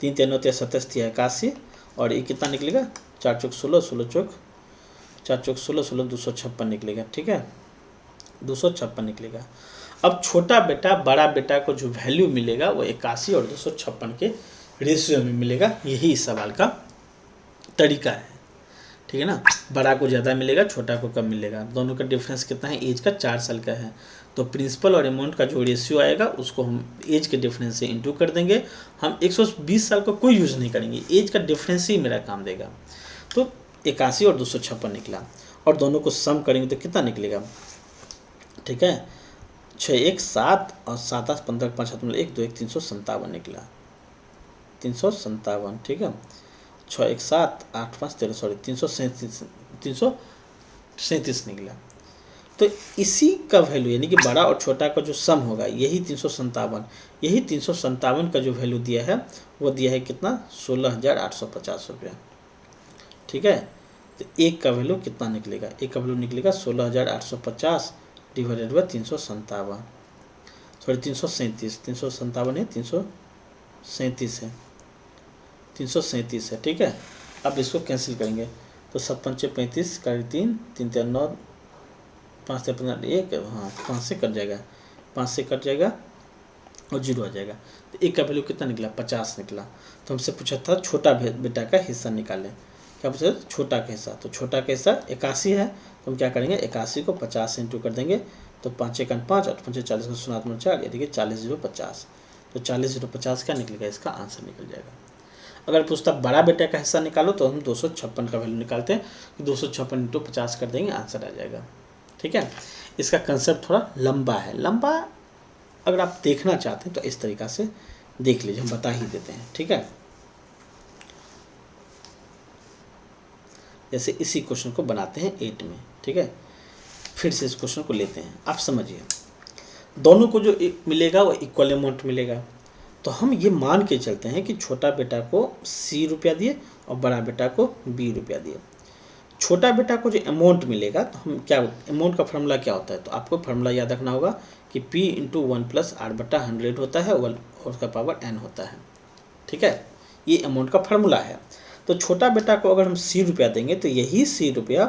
3 3 9 27 81, और ये कितना निकलेगा, 4 चौक 16 16 चौक 4 चौक 16 16 256 निकलेगा, ठीक है, 256 निकलेगा। अब छोटा बेटा बड़ा बेटा को जो वैल्यू मिलेगा वो 81 और 256 के रेशियो में मिलेगा। यही इस सवाल का तरीका है, ठीक है ना। बड़ा को ज़्यादा मिलेगा, छोटा को कम मिलेगा। दोनों का डिफरेंस कितना है, एज का 4 साल का है। तो प्रिंसिपल और अमाउंट का जो रेशियो आएगा उसको हम एज के डिफरेंस से इंटू कर देंगे। हम 120 साल का कोई यूज़ नहीं करेंगे, एज का डिफरेंस ही मेरा काम देगा। तो 81 और 256 निकला, और दोनों को सम करेंगे तो कितना निकलेगा, ठीक है, 6 1 7 और 7 8 15 5 7 1 2 1 357 निकला, 357, ठीक है। 6 1 7 8 5 13 सॉरी 337 निकला। तो इसी का वैल्यू यानी कि बड़ा और छोटा का जो सम होगा यही 357, यही 357 का जो वैल्यू दिया है वो दिया है कितना, 16,850 रुपया, ठीक है। तो एक का वैल्यू कितना निकलेगा, एक का वैल्यू निकलेगा 16,850 डिवाइडेड बाई 357, सॉरी 337, 357 है, 337 है, 337 है, ठीक है। अब इसको कैंसिल करेंगे तो 7 5 35 का 3 3 3 9 5 से 15 1, हाँ 5 से कट जाएगा, 5 से कट जाएगा और 0 आ जाएगा। तो एक का वैल्यू कितना निकला, 50 निकला। तो हमसे पूछा था छोटा बेटा का हिस्सा निकालें, क्या पूछा, छोटा का हिस्सा। तो छोटा का हिस्सा 81 है, तो हम क्या करेंगे, 81 को 50 से इंटू कर देंगे। तो 5 1 5 8 5 40 का 0 4, ये देखिए 40 0 50। तो 40 0 50 क्या निकलेगा, इसका आंसर निकल जाएगा। अगर पूछता बड़ा बेटा का हिस्सा निकालो तो हम 256 का वैल्यू निकालते हैं, 256 इंटू 50 कर देंगे, आंसर आ जाएगा, ठीक है। इसका कंसेप्ट थोड़ा लंबा है, लंबा अगर आप देखना चाहते हैं तो इस तरीक़ा से देख लीजिए, हम बता ही देते हैं, ठीक है। जैसे इसी क्वेश्चन को बनाते हैं 8 में, ठीक है। फिर से इस क्वेश्चन को लेते हैं, आप समझिए। दोनों को जो मिलेगा वो इक्वल अमाउंट मिलेगा। तो हम ये मान के चलते हैं कि छोटा बेटा को C रुपया दिए और बड़ा बेटा को B रुपया दिए। छोटा बेटा को जो अमाउंट मिलेगा, तो हम क्या, अमाउंट का फार्मूला क्या होता है, तो आपको फार्मूला याद रखना होगा कि P × 1+R/100 होता है और उसका पावर n होता है, ठीक है। ये अमाउंट का फार्मूला है। तो छोटा बेटा को अगर हम C रुपया देंगे तो यही C रुपया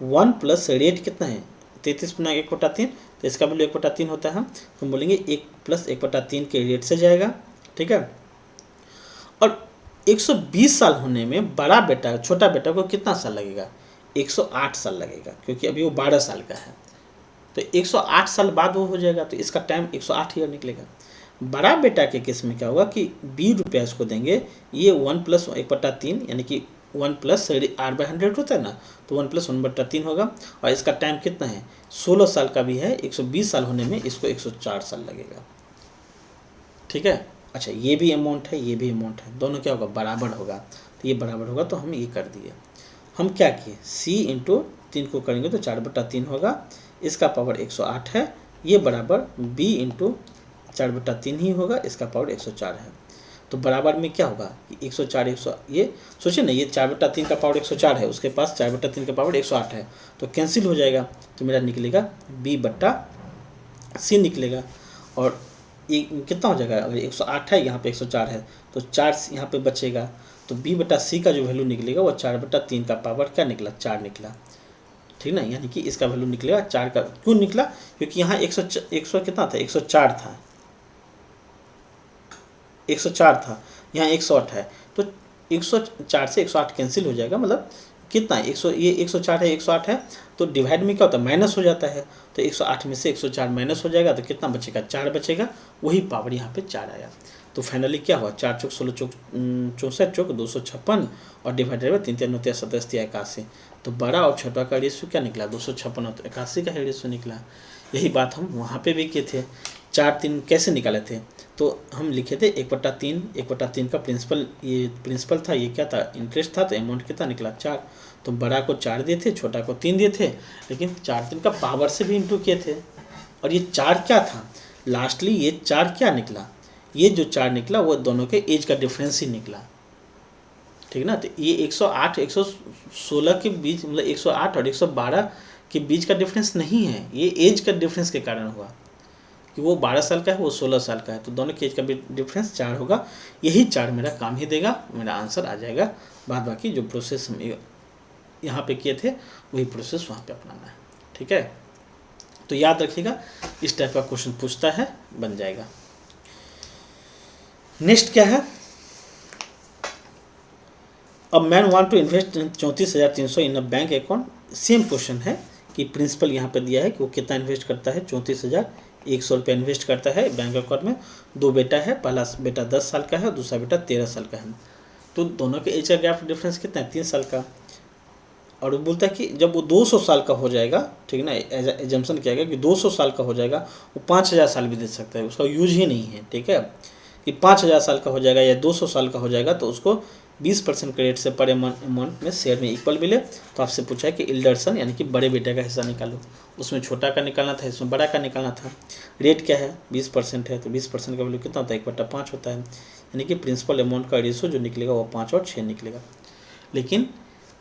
1 प्लस रेट कितना है 33 × 1/3, तो इसका वैल्यू 1/3 होता है। तो हम बोलेंगे 1 + 1/3 के रेट से जाएगा, ठीक है। और 120 साल होने में बड़ा बेटा छोटा बेटा को कितना साल लगेगा, 108 साल लगेगा, क्योंकि अभी वो 12 साल का है। तो 108 साल बाद वो हो जाएगा, तो इसका टाइम 108 ईयर निकलेगा। बड़ा बेटा के केस में क्या होगा कि B रुपया इसको देंगे, ये 1 + 1/3 यानी कि 1 + R/100 होता है ना, तो 1 + 1/3 होगा। और इसका टाइम कितना है, 16 साल का भी है। 120 साल होने में इसको 104 साल लगेगा, ठीक है। अच्छा, ये भी अमाउंट है, ये भी अमाउंट है, दोनों क्या होगा, बराबर होगा। तो ये बराबर होगा, तो हम ये कर दिए। हम क्या किए, C × 3 को करेंगे तो 4/3 होगा, इसका पावर 108 है। ये बराबर B × 4/3 ही होगा, इसका पावर 104 है। तो बराबर में क्या होगा कि 104 ये सोचिए ना, ये 4/3 का पावर 104 है, उसके पास 4/3 का पावर 108 है, तो कैंसिल हो जाएगा। तो मेरा निकलेगा B/C निकलेगा। और ये कितना हो जाएगा, अगर 108 है, यहाँ पे 104 है, तो 4 यहाँ पे बचेगा। तो B/C का जो वैल्यू निकलेगा वो 4/3 का पावर क्या निकला, 4 निकला, ठीक ना। यानी कि इसका वैल्यू निकलेगा 4 का। क्यों निकला, क्योंकि यहाँ 100 कितना था, 104 था, 104 था, यहाँ 108 है। तो 104 से 108 कैंसिल हो जाएगा, मतलब कितना है, 100, ये 104 है, 108 है, तो डिवाइड में क्या होता है, माइनस हो जाता है। तो 108 में से 104 माइनस हो जाएगा, तो कितना बचेगा, 4 बचेगा। वही पावर यहाँ पे 4 आया। तो फाइनली क्या हुआ, 4 चौक 16 चौक 64 चौक 256 और डिवाइडेड बाय 3 3 9 27 81। तो बड़ा और छोटा का रेशियो क्या निकला, 256 और 81 का रेशियो निकला। यही बात हम वहाँ पे भी किए थे। 4 3 कैसे निकाले थे, तो हम लिखे थे 1/3, 1/3 का प्रिंसिपल, ये प्रिंसिपल था, ये क्या था, इंटरेस्ट था। तो अमाउंट कितना निकला, 4। तो बड़ा को 4 दिए थे, छोटा को 3 दिए थे, लेकिन 4 3 का पावर से भी इंटू किए थे। और ये 4 क्या था, लास्टली ये 4 क्या निकला, ये जो 4 निकला वो दोनों के एज का डिफरेंस ही निकला, ठीक ना। तो ये 108 116 के बीच, मतलब 108 और 112 के बीच का डिफरेंस नहीं है, ये एज का डिफरेंस के कारण हुआ कि वो 12 साल का है, वो 16 साल का है। तो दोनों के एज का भी डिफरेंस 4 होगा। यही 4 मेरा काम ही देगा, मेरा आंसर आ जाएगा। बाद बाकी जो प्रोसेस हम यहाँ पे किए थे वही प्रोसेस वहाँ पे अपनाना है, ठीक है। तो याद रखिएगा, इस टाइप का क्वेश्चन पूछता है, बन जाएगा। नेक्स्ट क्या है, अब man want to invest 34,300 in a bank account. Same question है कि प्रिंसिपल यहाँ पे दिया है कि वो कितना इन्वेस्ट करता है, 34,100 रुपये इन्वेस्ट करता है बैंक अकाउंट में। 2 बेटा है, पहला बेटा 10 साल का है और दूसरा बेटा 13 साल का है। तो दोनों के एज का गैप डिफरेंस कितना है, 3 साल का। और वो बोलता है कि जब वो 200 साल का हो जाएगा, ठीक ना, एजम्पशन किया गया कि 200 साल का हो जाएगा, वो 5,000 साल भी दे सकता है, उसका यूज ही नहीं है, ठीक है। कि 5,000 साल का हो जाएगा या 200 साल का हो जाएगा, तो उसको 20% के रेट से पर अमाउंट में शेयर में इक्वल मिले। तो आपसे पूछा है कि इल्डरसन यानी कि बड़े बेटे का हिस्सा निकालो। उसमें छोटा का निकालना था, इसमें बड़ा का निकालना था। रेट क्या है, 20% है, तो 20% का वैल्यू कितना होता है, 1/5 होता है। यानी कि प्रिंसिपल अमाउंट का रेशियो जो निकलेगा वो 5 और 6 निकलेगा। लेकिन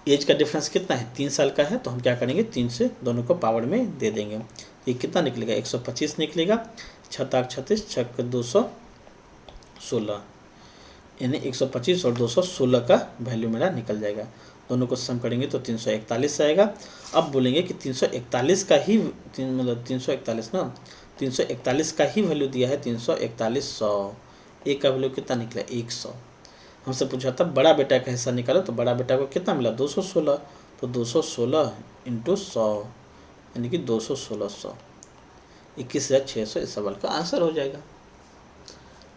एज का डिफरेंस कितना है, 3 साल का है, तो हम क्या करेंगे, 3 से दोनों को पावर में दे देंगे। ये कितना निकलेगा, 125 निकलेगा। 6 ताक 36, 6 216, यानी 125 और 216 का वैल्यू मेरा निकल जाएगा। दोनों को सम करेंगे तो 341 आएगा। अब बोलेंगे कि 341 का ही, मतलब 341 ना, 341 का ही वैल्यू दिया है, 341 100, एक का वैल्यू कितना निकला, 100। हमसे पूछा था बड़ा बेटा का हिस्सा निकालो, तो बड़ा बेटा को कितना मिला, 216। तो 216 × 100 यानी कि 216, 21,600 इस सवाल का आंसर हो जाएगा,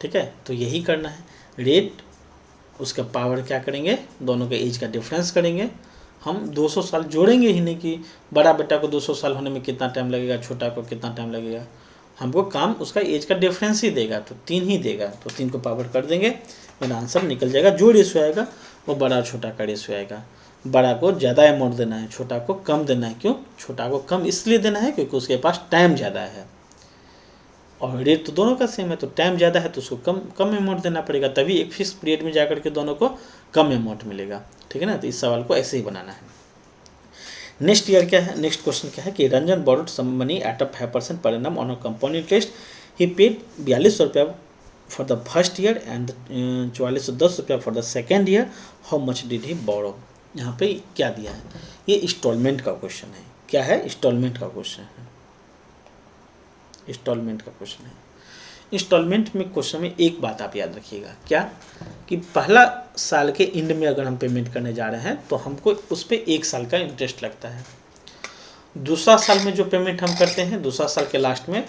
ठीक है। तो यही करना है, रेट उसका पावर क्या करेंगे, दोनों के एज का डिफरेंस करेंगे। हम 200 साल जोड़ेंगे ही नहीं कि बड़ा बेटा को 200 साल होने में कितना टाइम लगेगा, छोटा को कितना टाइम लगेगा। हमको काम उसका एज का डिफरेंस ही देगा, तो 3 ही देगा, तो 3 को पावर कर देंगे, मेरा आंसर निकल जाएगा। जो रेशियो आएगा वो बड़ा छोटा का रेशियो आएगा। बड़ा को ज़्यादा अमाउंट देना है, छोटा को कम देना है। क्यों? छोटा को कम इसलिए देना है क्योंकि उसके पास टाइम ज़्यादा है, और रेट तो दोनों का सेम है, तो टाइम ज़्यादा है तो उसको कम अमाउंट देना पड़ेगा, तभी एक फिक्स पीरियड में जाकर के दोनों को कम अमाउंट मिलेगा। ठीक है ना, तो इस सवाल को ऐसे ही बनाना है। नेक्स्ट ईयर क्या है, नेक्स्ट क्वेश्चन क्या है कि Ranjan borrowed some money at a 5% per annum on a compound interest. He paid 4200 रुपया for the first year and 4410 रुपया for the second year. How much did he borrow. यहाँ पे क्या दिया है, ये इंस्टॉलमेंट का क्वेश्चन है। क्या है? इंस्टॉलमेंट का क्वेश्चन है। इंस्टॉलमेंट का क्वेश्चन है। इंस्टॉलमेंट में क्वेश्चन में एक बात आप याद रखिएगा, क्या कि पहला साल के एंड में अगर हम पेमेंट करने जा रहे हैं तो हमको उस पर 1 साल का इंटरेस्ट लगता है। दूसरा साल में जो पेमेंट हम करते हैं, दूसरा साल के लास्ट में,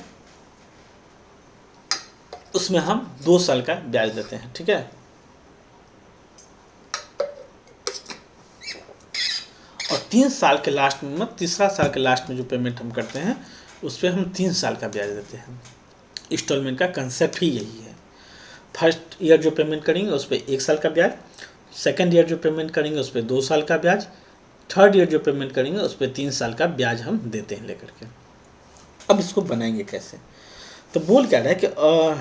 उसमें हम 2 साल का ब्याज देते हैं। ठीक है, और 3 साल के लास्ट में, तीसरा साल के लास्ट में जो पेमेंट हम करते हैं उस पर हम 3 साल का ब्याज देते हैं। इंस्टॉलमेंट का कंसेप्ट ही यही है। फर्स्ट ईयर जो पेमेंट करेंगे उस पर 1 साल का ब्याज, सेकेंड ईयर जो पेमेंट करेंगे उस पर 2 साल का ब्याज, थर्ड ईयर जो पेमेंट करेंगे उस पर 3 साल का ब्याज हम देते हैं लेकर के। अब इसको बनाएंगे कैसे? तो बोल क्या रहा है कि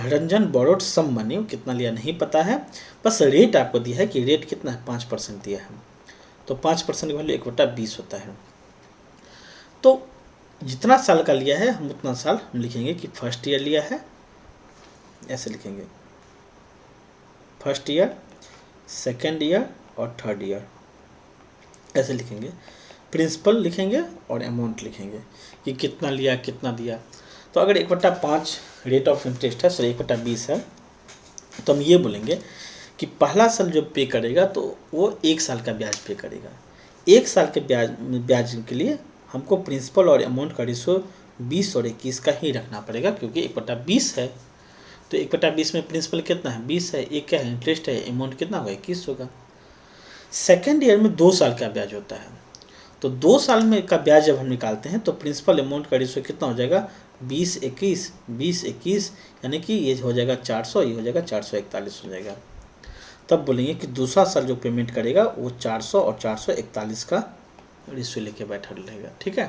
रंजन बोरोड सम मनी, कितना लिया नहीं पता है, बस रेट आपको दिया है कि रेट कितना है, 5% दिया है, तो 5% की वैल्यू 1/20 होता है। तो जितना साल का लिया है हम उतना साल हम लिखेंगे कि फर्स्ट ईयर लिया है, ऐसे लिखेंगे, फर्स्ट ईयर, सेकेंड ईयर और थर्ड ईयर, ऐसे लिखेंगे। प्रिंसिपल लिखेंगे और अमाउंट लिखेंगे कि कितना लिया कितना दिया। तो अगर 1/5 रेट ऑफ इंटरेस्ट है, सॉरी 1/20 है, तो हम ये बोलेंगे कि पहला साल जो पे करेगा तो वो 1 साल का ब्याज पे करेगा। 1 साल के ब्याज के लिए हमको प्रिंसिपल और अमाउंट का रेशो 20 और 21 का ही रखना पड़ेगा, क्योंकि 1/20 है, तो 1/20 में प्रिंसिपल कितना है, 20 है, एक क्या है, इंटरेस्ट है, अमाउंट कितना होगा, 21 होगा। सेकेंड ईयर में 2 साल का ब्याज होता है, तो 2 साल में का ब्याज जब हम निकालते हैं तो प्रिंसिपल अमाउंट का रेशो कितना हो जाएगा, 20-21, 20-21, यानी कि ये हो जाएगा 400, ये हो जाएगा 441 हो जाएगा। तब बोलेंगे कि दूसरा साल जो पेमेंट करेगा वो 400 और 441 का रेशियो लेके बैठा रहेगा। ठीक है,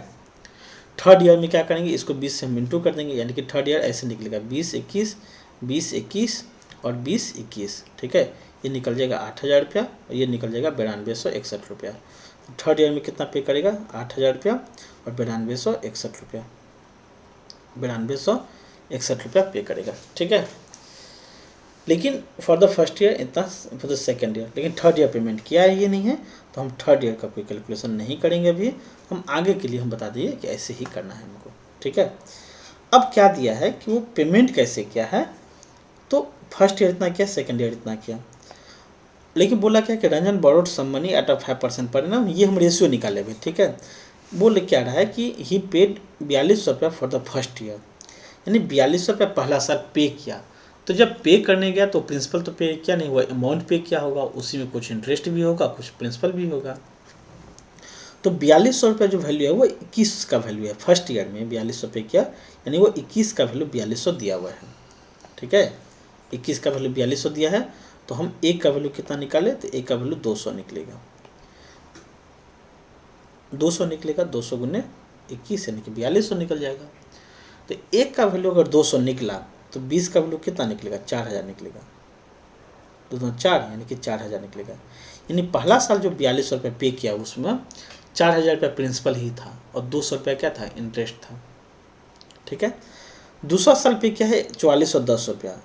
थर्ड ईयर में क्या करेंगे, इसको 20 से हम इंटू कर देंगे, यानी कि थर्ड ईयर ऐसे निकलेगा 20-21, 20-21 और 20-21। ठीक है, ये निकल जाएगा 8,000 रुपया और ये निकल जाएगा 9261 रुपया। थर्ड ईयर में कितना पे करेगा, 8,000 रुपया और 9261 रुपया, 9261 रुपया पे करेगा। ठीक है, लेकिन फॉर द फर्स्ट ईयर इतना, फॉर द सेकेंड ईयर, लेकिन थर्ड ईयर पेमेंट किया है ये नहीं है, तो हम थर्ड ईयर का कोई कैलकुलेशन नहीं करेंगे अभी, हम आगे के लिए हम बता दिए कि ऐसे ही करना है हमको। ठीक है, अब क्या दिया है कि वो पेमेंट कैसे किया है, तो फर्स्ट ईयर इतना किया, सेकेंड ईयर इतना किया, लेकिन बोला क्या कि Ranjan borrowed some money at a 5% per annum, ये हम रेशियो निकाले हुए। ठीक है, बोल क्या रहा है कि ही पेड 4200 रुपया फॉर द फर्स्ट ईयर, यानी 4200 रुपया पहला साल पे किया। तो जब पे करने गया तो प्रिंसिपल तो पे किया नहीं हुआ, अमाउंट पे किया होगा, उसी में कुछ इंटरेस्ट भी होगा, कुछ प्रिंसिपल भी होगा। तो 4200 रुपया जो वैल्यू है वो 21 का वैल्यू है। फर्स्ट ईयर में 4200 पे किया, यानी वो 21 का वैल्यू 4200 दिया हुआ है। ठीक है, 21 का वैल्यू 4200 दिया है, तो हम एक का वैल्यू कितना निकाले, तो एक का वैल्यू 200 निकलेगा, 200 निकलेगा, 200 गुने 21 यानी कि 4200 निकल जाएगा। तो एक का वैल्यू अगर 200 निकला तो 20 का वैल्यू कितना निकलेगा, 4000 निकलेगा, 2×4 यानी कि 4000 निकलेगा। यानी पहला साल जो 4200 रुपये पे किया उसमें 4000 रुपया प्रिंसिपल ही था और 200 रुपया क्या था, इंटरेस्ट था। ठीक है, दूसरा साल पे क्या है, 4410 रुपया,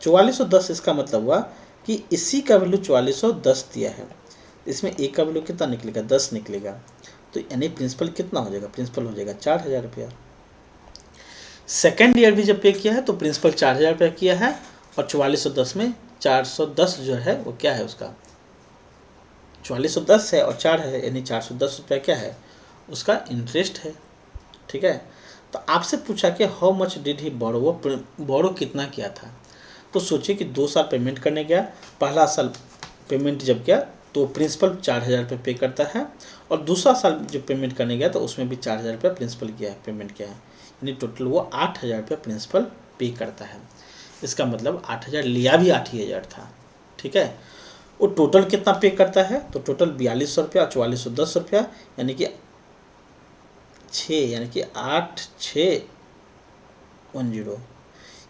4410, इसका मतलब हुआ कि इसी का वैल्यू 4410 दिया है, इसमें एक का वैल्यू कितना निकलेगा, 10 निकलेगा, तो यानी प्रिंसिपल कितना हो जाएगा, प्रिंसिपल हो जाएगा 4000 रुपया। सेकेंड ईयर भी जब पे किया है तो प्रिंसिपल 4000 रुपया किया है, और 4410 में 410 जो है वो क्या है, उसका 4410 है और 4 है, यानी 410 रुपया क्या है, उसका इंटरेस्ट है। ठीक है, तो आपसे पूछा कि हाउ मच डिड ही बोरो, वो बोरो कितना किया था, तो सोचिए कि 2 साल पेमेंट करने गया, पहला साल पेमेंट जब किया तो प्रिंसिपल 4000 रुपये पे करता है, और दूसरा साल जब पेमेंट करने गया तो उसमें भी 4000 रुपये प्रिंसिपल किया है, पेमेंट किया है, यानी टोटल वो 8,000 रुपया प्रिंसिपल पे करता है। इसका मतलब 8,000 लिया भी 8,000 था, ठीक है। वो टोटल कितना पे करता है, तो टोटल 4200 रुपया, 4410 रुपया, यानी कि 8610,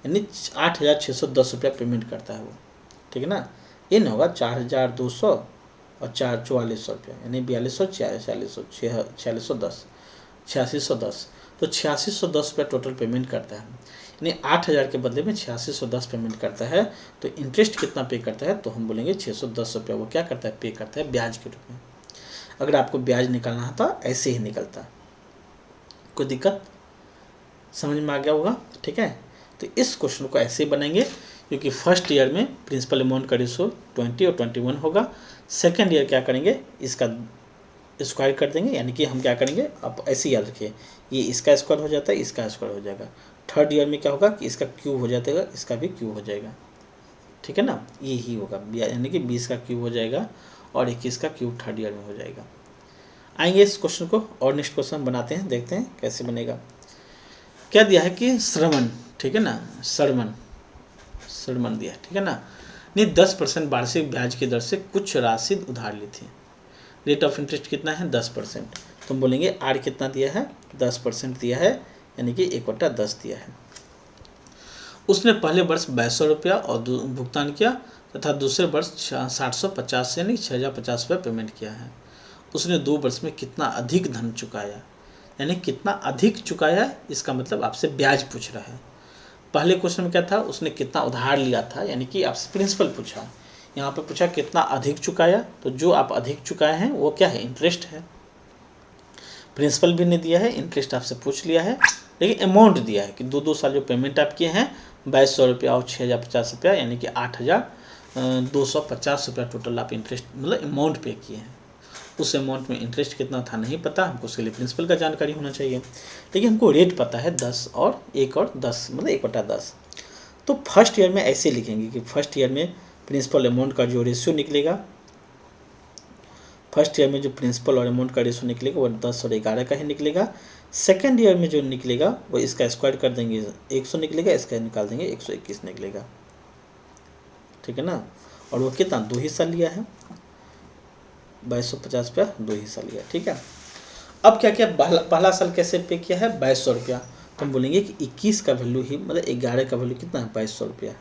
यानी 8,610 रुपया पेमेंट करता है वो, ठीक है ना। इन होगा 4,200 और 4400 रुपया, यानी 4200, 4610, 8610, तो 8610 रुपया टोटल पेमेंट करता है। यानी 8,000 के बदले में 8610 पेमेंट करता है। तो इंटरेस्ट कितना पे करता है, तो हम बोलेंगे 610 रुपया वो क्या करता है, पे करता है ब्याज के रूप में। अगर आपको ब्याज निकालना था ऐसे ही निकलता, कोई दिक्कत समझ में आ गया होगा, ठीक है। तो इस क्वेश्चन को ऐसे ही बनाएंगे, क्योंकि फर्स्ट ईयर में प्रिंसिपल अमाउंट का रेशो 20 और 21 होगा। सेकेंड ईयर क्या करेंगे, इसका स्क्वायर कर देंगे, यानी कि हम क्या करेंगे, आप ऐसे याद रखिए, ये इसका स्क्वायर हो जाता है, इसका स्क्वायर हो जाएगा। थर्ड ईयर में क्या होगा कि इसका क्यूब हो जाएगा, इसका भी क्यूब हो जाएगा, ठीक है ना। ये ही होगा, यानी कि 20 का क्यूब हो जाएगा और 21 का क्यूब थर्ड ईयर में हो जाएगा। आएंगे इस क्वेश्चन को और नेक्स्ट क्वेश्चन बनाते हैं, देखते हैं कैसे बनेगा। क्या दिया है कि श्रवण, ठीक है ना, श्रवण दिया है, ठीक है ना, ने 10% वार्षिक ब्याज की दर से कुछ राशि उधार ली थी। रेट ऑफ इंटरेस्ट कितना है, 10%। तो हम बोलेंगे आर कितना दिया है, 10% दिया है, यानी कि 1/10 दिया है। उसने पहले वर्ष 2200 रुपया और भुगतान किया तथा दूसरे वर्ष 750 यानी 6,050 रुपये पेमेंट किया है। उसने 2 वर्ष में कितना अधिक धन चुकाया, यानी कितना अधिक चुकाया, इसका मतलब आपसे ब्याज पूछ रहा है। पहले क्वेश्चन में क्या था, उसने कितना उधार लिया था, यानी कि आपसे प्रिंसिपल पूछा। यहाँ पे पूछा कितना अधिक चुकाया, तो जो आप अधिक चुकाए हैं वो क्या है, इंटरेस्ट है। प्रिंसिपल भी नहीं दिया है, इंटरेस्ट आपसे पूछ लिया है, लेकिन अमाउंट दिया है कि 2 साल जो पेमेंट आप किए हैं 2200 रुपया और 6,050 रुपया, यानी कि 8,250 रुपया टोटल आप इंटरेस्ट मतलब अमाउंट पे किए हैं। उस अमाउंट में इंटरेस्ट कितना था नहीं पता हमको, उसके लिए प्रिंसिपल का जानकारी होना चाहिए, लेकिन हमको रेट पता है 10 और 1/10 मतलब 1/10। तो फर्स्ट ईयर में ऐसे लिखेंगे कि फर्स्ट ईयर में प्रिंसिपल अमाउंट का जो रेशियो निकलेगा, फर्स्ट ईयर में जो प्रिंसिपल और अमाउंट का रेशियो निकलेगा वो 10 और 11 का ही निकलेगा। सेकेंड ईयर में जो निकलेगा वो इसका स्क्वायर कर देंगे 100 निकलेगा, इसका निकाल देंगे 121 निकलेगा, ठीक है ना। और वो कितना 2 हिस्सा लिया है, 2250 रुपया 2 हिस्सा लिया, ठीक है। अब क्या किया, पहला साल कैसे पे किया है 2200 रुपया, तो हम बोलेंगे कि 21 का वैल्यू ही मतलब 11 का वैल्यू कितना है 2200 रुपया है।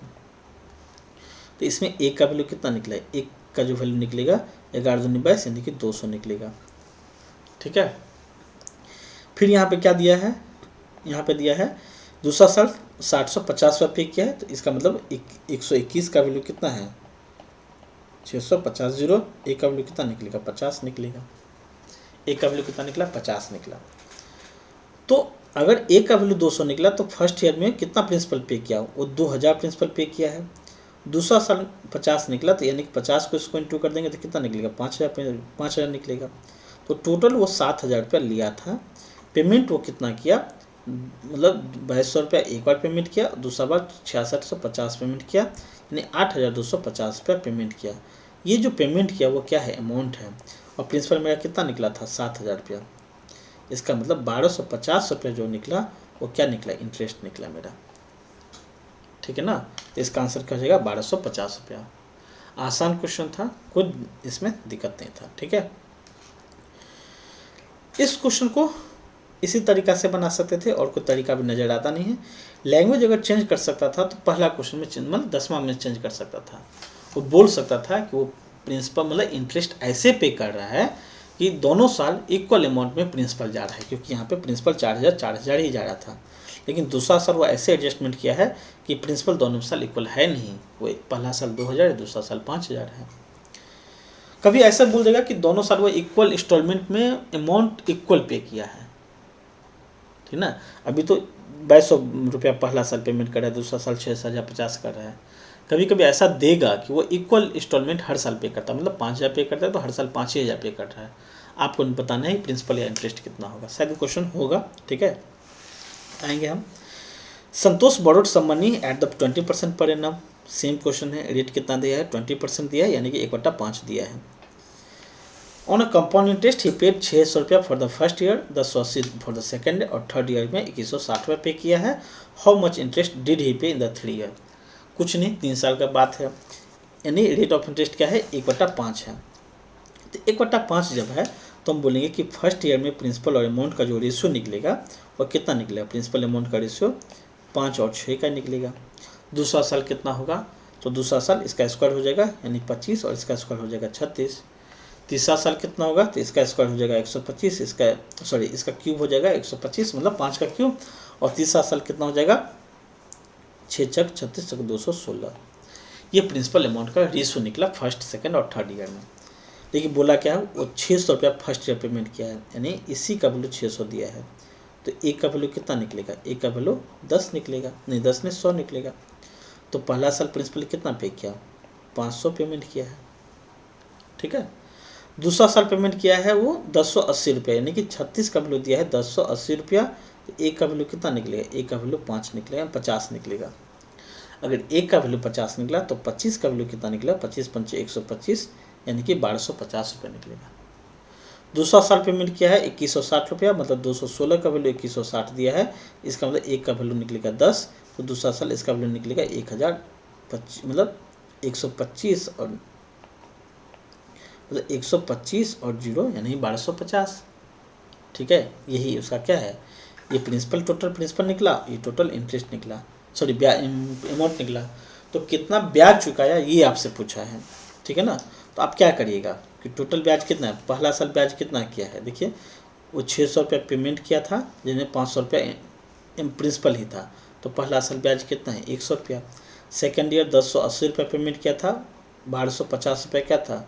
तो इसमें एक का वैल्यू कितना निकला है, एक का जो वैल्यू निकलेगा 11 दूनी 22 यानी कि 200 निकलेगा, ठीक है। फिर यहाँ पे क्या दिया है, यहाँ पे दिया है दूसरा साल 750 रुपया पे किया है, तो इसका मतलब 121 का वैल्यू कितना है 650, एक का वैल्यू कितना निकलेगा 50 निकलेगा, एक का वैल्यू कितना निकला 50 निकला। तो अगर एक का वैल्यू 200 निकला तो फर्स्ट ईयर में कितना प्रिंसिपल पे किया, वो 2000 प्रिंसिपल पे किया है। दूसरा साल 50 निकला, तो यानी कि 50 को इसको इंटू कर देंगे तो कितना निकलेगा 5,000 निकलेगा। तो टोटल वो 7,000 रुपया लिया था। पेमेंट वो कितना किया, मतलब 2200 रुपया एक बार पेमेंट किया, दूसरा बार 6650 पेमेंट किया, यानी 8,250 रुपया पेमेंट किया। ये जो पेमेंट किया वो क्या है, अमाउंट है। और प्रिंसिपल मेरा कितना निकला था 7,000 रुपया, इसका मतलब 1250 रुपया जो निकला वो क्या निकला, इंटरेस्ट निकला मेरा, ठीक है ना। तो इसका आंसर क्या हो जाएगा 1250 रुपया। आसान क्वेश्चन था, कोई इसमें दिक्कत नहीं था, ठीक है। इस क्वेश्चन को इसी तरीका से बना सकते थे और कोई तरीका भी नज़र आता नहीं है। लैंग्वेज अगर चेंज कर सकता था तो पहला क्वेश्चन में चेंज मतलब 10वां में चेंज कर सकता था। वो बोल सकता था कि वो प्रिंसिपल मतलब इंटरेस्ट ऐसे पे कर रहा है कि दोनों साल इक्वल अमाउंट में प्रिंसिपल जा रहा है, क्योंकि यहाँ पे प्रिंसिपल 4,000 ही जा रहा था। लेकिन दूसरा साल वो ऐसे एडजस्टमेंट किया है कि प्रिंसिपल दोनों साल इक्वल है नहीं, वो पहला साल 2,000 है, दूसरा साल 5,000 है। कभी ऐसा बोल देगा कि दोनों साल वो इक्वल इंस्टॉलमेंट में अमाउंट इक्वल पे किया है, ठीक ना। अभी तो 2200 रुपया पहला साल पेमेंट कर रहा है, दूसरा साल 6,050 कर रहा है। कभी कभी ऐसा देगा कि वो इक्वल इंस्टॉलमेंट हर साल पे करता है, मतलब 5,000 पे करता है तो हर साल 5,000 पे कर रहा है। आपको बताना है प्रिंसिपल या इंटरेस्ट कितना होगा, शायद क्वेश्चन होगा, ठीक है। आएंगे हम, Santosh borrowed some money at the 20% per annum, same question है। रेट कितना दिया है 20% दिया है, यानी कि 1/5 दिया है। On a compound interest he paid 600 रुपया for the first year, 1080 for the second और थर्ड ईयर में 2160 रुपये पे किया है। How much interest did he पे इन द 3 ईयर? कुछ नहीं, 3 साल का बात है, यानी रेट ऑफ इंटरेस्ट क्या है 1/5 है। तो 1/5 जब है तो हम बोलेंगे कि फर्स्ट ईयर में प्रिंसिपल और अमाउंट का जो रेशियो निकलेगा वो कितना निकलेगा, प्रिंसिपल अमाउंट का रेशियो 5 और 6 का निकलेगा। दूसरा साल कितना होगा, तो दूसरा साल इसका स्क्वायर हो जाएगा यानी 25 और इसका स्क्वायर हो जाएगा 36। तीसरा साल कितना होगा, तो इसका स्क्वायर हो जाएगा 125, इसका क्यूब हो जाएगा 125 मतलब 5 का क्यूब। और तीसरा साल कितना हो जाएगा 6 छक 36 216। ये प्रिंसिपल अमाउंट का रेशियो निकला फर्स्ट सेकंड और थर्ड ईयर में। लेकिन बोला क्या है, वो 600 रुपया फर्स्ट ईयर पेमेंट किया है, यानी इसी का वैल्यू 600 दिया है। तो एक का वैल्यू कितना निकलेगा, एक का वैल्यू 10 निकलेगा, नहीं 10 में 100 निकलेगा। तो पहला साल प्रिंसिपल कितना पे किया, 500 पेमेंट किया है, ठीक है। दूसरा साल पेमेंट किया है वो 1080 रुपया, यानी कि 36 का वैल्यू दिया है 1080 रुपया। तो एक का वैल्यू कितना निकलेगा, एक का वैल्यू 5 निकलेगा, 50 निकलेगा। अगर एक का वैल्यू 50 निकला तो 25 का वैल्यू कितना निकला, 25 पंचे 125 यानी कि 1250 रुपये निकलेगा। दूसरा साल पेमेंट किया है 2160 रुपया, मतलब 216 का वैल्यू 2160 दिया है, इसका मतलब एक का वैल्यू निकलेगा 10। तो दूसरा साल इसका वैल्यू निकलेगा 1025 मतलब 125 और मतलब 125 और 0 यानी 1250, ठीक है। यही उसका क्या है, ये प्रिंसिपल टोटल प्रिंसिपल निकला, ये टोटल इंटरेस्ट निकला, सॉरी ब्याज अमाउंट निकला। तो कितना ब्याज चुकाया ये आपसे पूछा है, ठीक है ना। तो आप क्या करिएगा कि टोटल ब्याज कितना है, पहला साल ब्याज कितना किया है, देखिए वो 600 रुपया पेमेंट किया था जिसमें 500 रुपया प्रिंसिपल ही था, तो पहला साल ब्याज कितना है 100 रुपया। सेकेंड ईयर 1080 रुपया पेमेंट किया था, 1250 रुपया क्या था,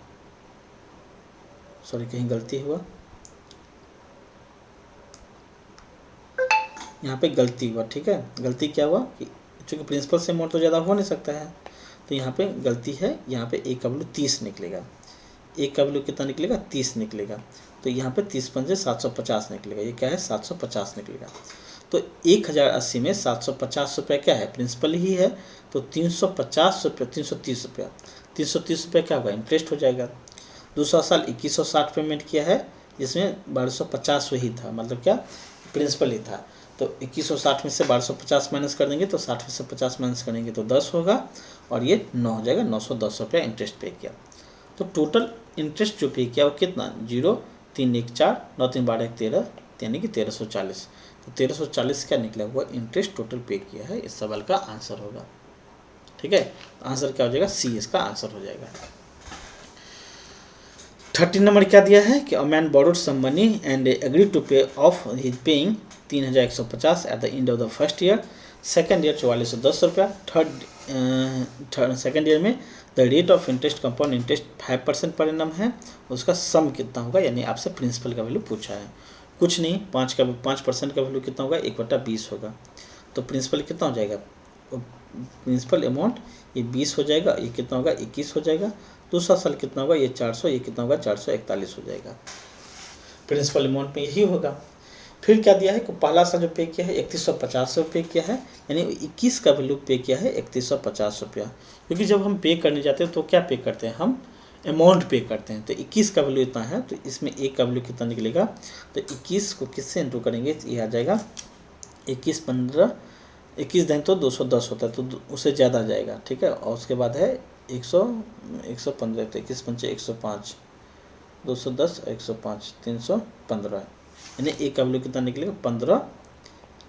सॉरी कहीं गलती हुआ, यहाँ पे गलती हुआ, ठीक है। गलती क्या हुआ कि चूँकि प्रिंसिपल से अमाउंट तो ज़्यादा हो नहीं सकता है, तो यहाँ पे गलती है, यहाँ पे एक का वैल्यू 30 निकलेगा, एक का वैल्यू कितना निकलेगा 30 निकलेगा। तो यहाँ पे 30 पंजे 750 निकलेगा, ये क्या है 750 निकलेगा। तो 1080 में 750 रुपया क्या है, प्रिंसिपल ही है। तो 350 रुपये 330 रुपया 330 रुपया क्या होगा, इंटरेस्ट हो जाएगा। दूसरा साल 2160 पेमेंट किया है, जिसमें 1250 वही था, मतलब क्या प्रिंसिपल ही था। तो 2160 में से 1250 माइनस कर देंगे तो 60 में से 50 माइनस करेंगे तो 10 होगा, और ये 9 हो जाएगा, 910 रुपया इंटरेस्ट पे किया। तो टोटल इंटरेस्ट जो पे किया वो कितना 0 3 1 4 9 3 12 1 13 यानी कि 1340। तो 1340 क्या निकला हुआ इंटरेस्ट टोटल पे किया है, इस सवाल का आंसर होगा, ठीक है। आंसर क्या हो जाएगा, सी इसका आंसर हो जाएगा। 13 नंबर क्या दिया है कि a man borrowed some money and agree to pay off his paying 3150 at the end of the first year. Second year 4410 रुपया। थर्ड सेकेंड ईयर में the rate of interest compound interest 5% per annum है, उसका सम कितना होगा, यानी आपसे principal का value पूछा है। कुछ नहीं, 5% का वैल्यू कितना होगा 1/20 होगा। तो प्रिंसिपल कितना हो जाएगा, प्रिंसिपल अमाउंट ये 20 हो जाएगा, ये कितना होगा 21 हो जाएगा। दूसरा साल कितना होगा ये 400, ये कितना होगा 441 हो जाएगा। प्रिंसिपल अमाउंट में यही होगा। फिर क्या दिया है कि पहला साल जो पे किया है 3150 रुपये किया है, यानी 21 का वैल्यू पे किया है 3150 रुपया। क्योंकि जब हम पे करने जाते हैं तो क्या पे करते हैं, हम अमाउंट पे करते हैं। तो 21 का वैल्यू इतना है, तो इसमें एक का वैल्यू कितना निकलेगा, तो 21 को किससे इंटू करेंगे तो ये आ जाएगा 21 15 21 दें तो 210 होता है, तो उससे ज़्यादा जाएगा, ठीक है। और उसके बाद है 115 तो 21 पंचे 105 210 105 315, यानी एक का वैल्यू कितना निकलेगा 15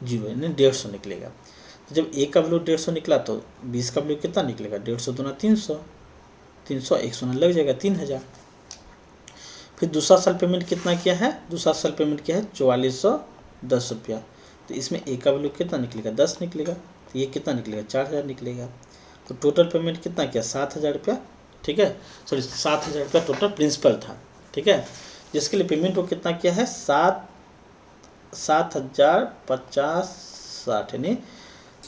जीरो यानी 150 निकलेगा। तो जब एक का वैल्यू 150 निकला तो 20 का वैल्यू कितना निकलेगा 150 दूना 300 300 100 लग जाएगा 3000। फिर दूसरा साल पेमेंट कितना किया है, दूसरा साल पेमेंट किया है 4410 रुपया। तो इसमें एक का वैल्यू कितना निकलेगा 10 निकलेगा, तो ये कितना निकलेगा 4000 निकलेगा। तो टोटल पेमेंट कितना किया 7000 रुपया, ठीक है, सॉरी 7000 रुपया टोटल प्रिंसिपल था, ठीक है। जिसके लिए पेमेंट वो कितना किया है 7050 यानी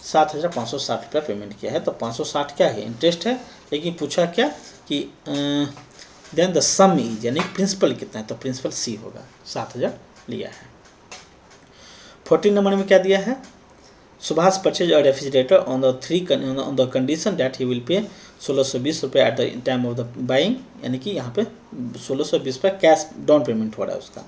7560 रुपया पेमेंट किया है। तो 560 क्या है इंटरेस्ट है, लेकिन पूछा क्या कि देन द सम इज यानी प्रिंसिपल कितना है, तो प्रिंसिपल सी होगा, 7000 लिया है। 14 नंबर में क्या दिया है, Subhash purchase a refrigerator on the condition that he will pay ₹1620 at the time of the buying, यानी कि यहाँ पे 1620 कैश डाउन पेमेंट हो रहा है उसका।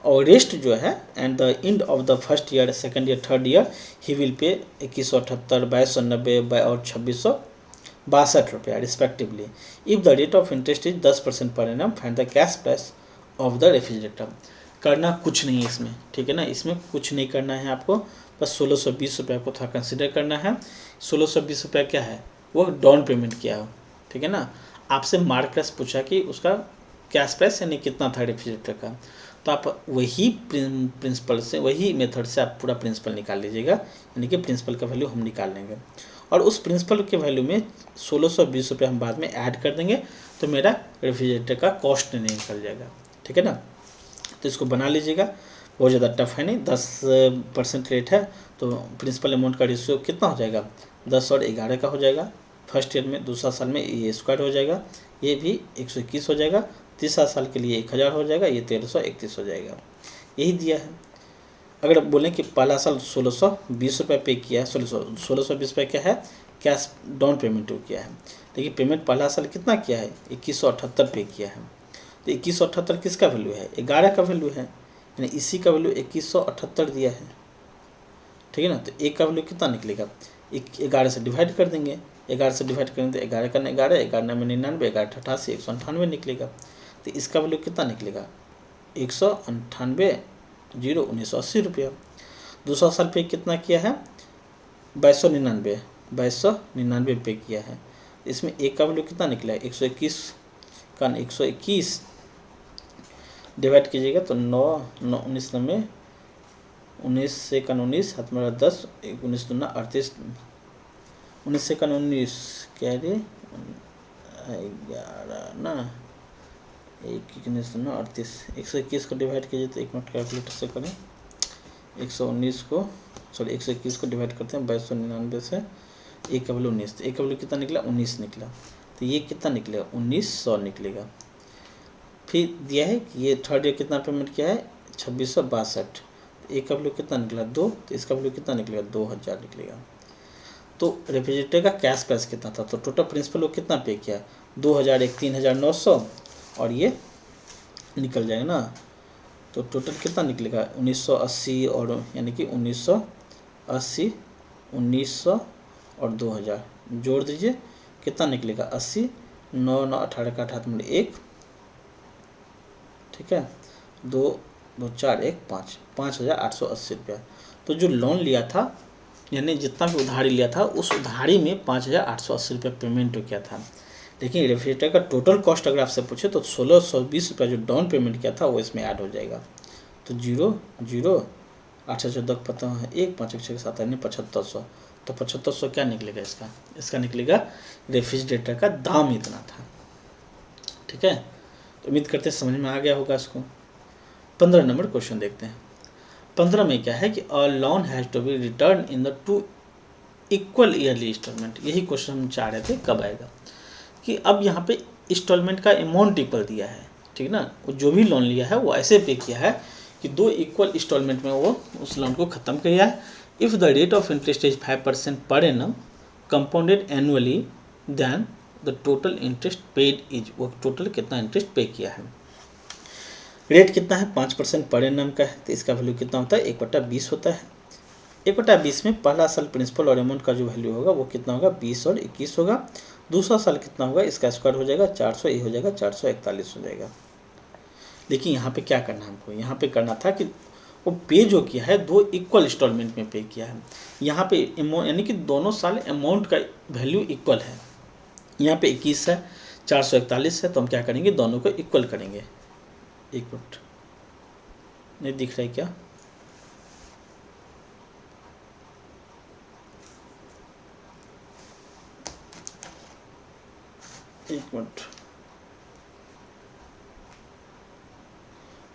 और रेस्ट जो है and the end of the first year, second year, third year he will pay 2178, 2290 और 2662 रुपया respectively. If the rate of interest is 10% per annum, find the cash price of the refrigerator. करना कुछ नहीं है इसमें, ठीक है ना, इसमें कुछ नहीं करना है आपको, बस 1620 को था कंसिडर करना है। 1620 क्या है, वो डाउन पेमेंट किया हो, ठीक है ना। आपसे मार्केट पूछा कि उसका कैश प्राइस यानी कितना था रेफ्रिजरेटर का, तो आप वही प्रिंसिपल से, वही मेथड से आप पूरा प्रिंसिपल निकाल लीजिएगा, यानी कि प्रिंसिपल का वैल्यू हम निकाल लेंगे और उस प्रिंसिपल के वैल्यू में 1620 हम बाद में ऐड कर देंगे, तो मेरा रेफ्रिजरेटर का कॉस्ट नहीं निकल जाएगा, ठीक है ना। तो इसको बना लीजिएगा, बहुत ज़्यादा टफ है नहीं, 10% रेट है तो प्रिंसिपल अमाउंट का रेशियो कितना हो जाएगा, 10 और 11 का हो जाएगा। फर्स्ट ईयर में, दूसरा साल में ये स्क्वायर हो जाएगा, ये भी 121 हो जाएगा, तीसरा साल के लिए 1000 हो जाएगा, ये 1331 हो जाएगा, यही दिया है। अगर बोलें कि पहला साल 1620 पे किया है, 1620 क्या है, कैश डाउन पेमेंट किया है, लेकिन पेमेंट पहला साल कितना किया है, 2178 पे किया है। तो 2178 किसका वैल्यू है, 11 का वैल्यू है, यानी इसी का वैल्यू 2178 दिया है, ठीक है ना। तो एक का वैल्यू कितना निकलेगा, 11 से डिवाइड कर देंगे, 11 से डिवाइड करेंगे तो 11 का 11, 11 में 99, 11 88, 198 निकलेगा। तो इसका वैल्यू कितना निकलेगा, 198 जीरो 1980 रुपया। दूसरा साल पे कितना किया है, 2299 पे किया है। इसमें एक का वैल्यू कितना निकला है, 121 का 121 डिवाइड कीजिएगा तो 9 9 19 में 19 से का 19 हाथ में 10, 19 दूना 38, 19 से का 19 क्या है, 11 ना, 19 दूना 38, 121 को डिवाइड कीजिए तो एक मिनट कैलकुलेटर से करें, 121 को डिवाइड करते हैं 2299 से, एक का वैल्यू 19, तो एक का वैल्यू कितना निकला, 19 निकला, तो ये कितना निकलेगा, 1900 निकलेगा। फिर दिया है कि ये थर्ड ईयर कितना पेमेंट किया है, 2662, एक का वैल्यू कितना निकला 2, तो इसका वैल्यू कितना निकलेगा, 2000 निकलेगा। तो रेफ्रिजरेटर का कैश प्राइस कितना था, तो टोटल प्रिंसिपल वो कितना पे किया, 2000, एक 3900 और ये निकल जाएगा ना, तो टोटल कितना निकलेगा 1980, और यानी कि 1980, 1900 और 2000 जोड़ दीजिए, कितना निकलेगा 80, 9 9 18 का 18 में 1, ठीक है, 2 2 4 1 5, 5880 रुपया। तो जो लोन लिया था, यानी जितना भी उधारी लिया था, उस उधारी में 5880 रुपया पेमेंट किया था। लेकिन रेफ्रिजरेटर का टोटल कॉस्ट अगर आपसे पूछे तो 1620 रुपया जो डाउन पेमेंट किया था वो इसमें ऐड हो जाएगा। तो 0 0 8 से 14 पता है 1 5 1 6 7 यानी 7500, तो 7500 क्या निकलेगा इसका निकलेगा रेफ्रिजरेटर का दाम इतना था, ठीक है। तो उम्मीद करते हैं समझ में आ गया होगा इसको। 15 नंबर क्वेश्चन देखते हैं। 15 में क्या है कि a loan has to be return in the 2 equal yearly instalment. यही क्वेश्चन हम चाह रहे थे कब आएगा, कि अब यहाँ पे इंस्टॉलमेंट का अमाउंट इक्वल दिया है, ठीक ना, वो जो भी लोन लिया है वो ऐसे पे किया है कि 2 इक्वल इंस्टॉलमेंट में वो उस लोन को ख़त्म किया है। If the rate of interest is 5% per annum compounded annually, then the total interest paid is, वो टोटल कितना इंटरेस्ट पे किया है। रेट कितना है, 5% पर एनम का है, तो इसका वैल्यू कितना होता है, 1/20 होता है। 1/20 में पहला साल प्रिंसिपल और अमाउंट का जो वैल्यू होगा वो कितना होगा, 20 और 21 होगा। दूसरा साल कितना होगा, इसका स्क्वायर हो जाएगा 400, ये हो जाएगा 441 हो जाएगा। देखिए यहाँ पे क्या करना है हमको, यहाँ पे करना था कि वो पे जो किया है 2 इक्वल इंस्टॉलमेंट में पे किया है। यहाँ पे यानी कि दोनों साल अमाउंट का वैल्यू इक्वल है। यहाँ पे 21 है, 441 है, तो हम क्या करेंगे, दोनों को इक्वल करेंगे। एक मिनट, नहीं दिख रहा है क्या, एक मिनट,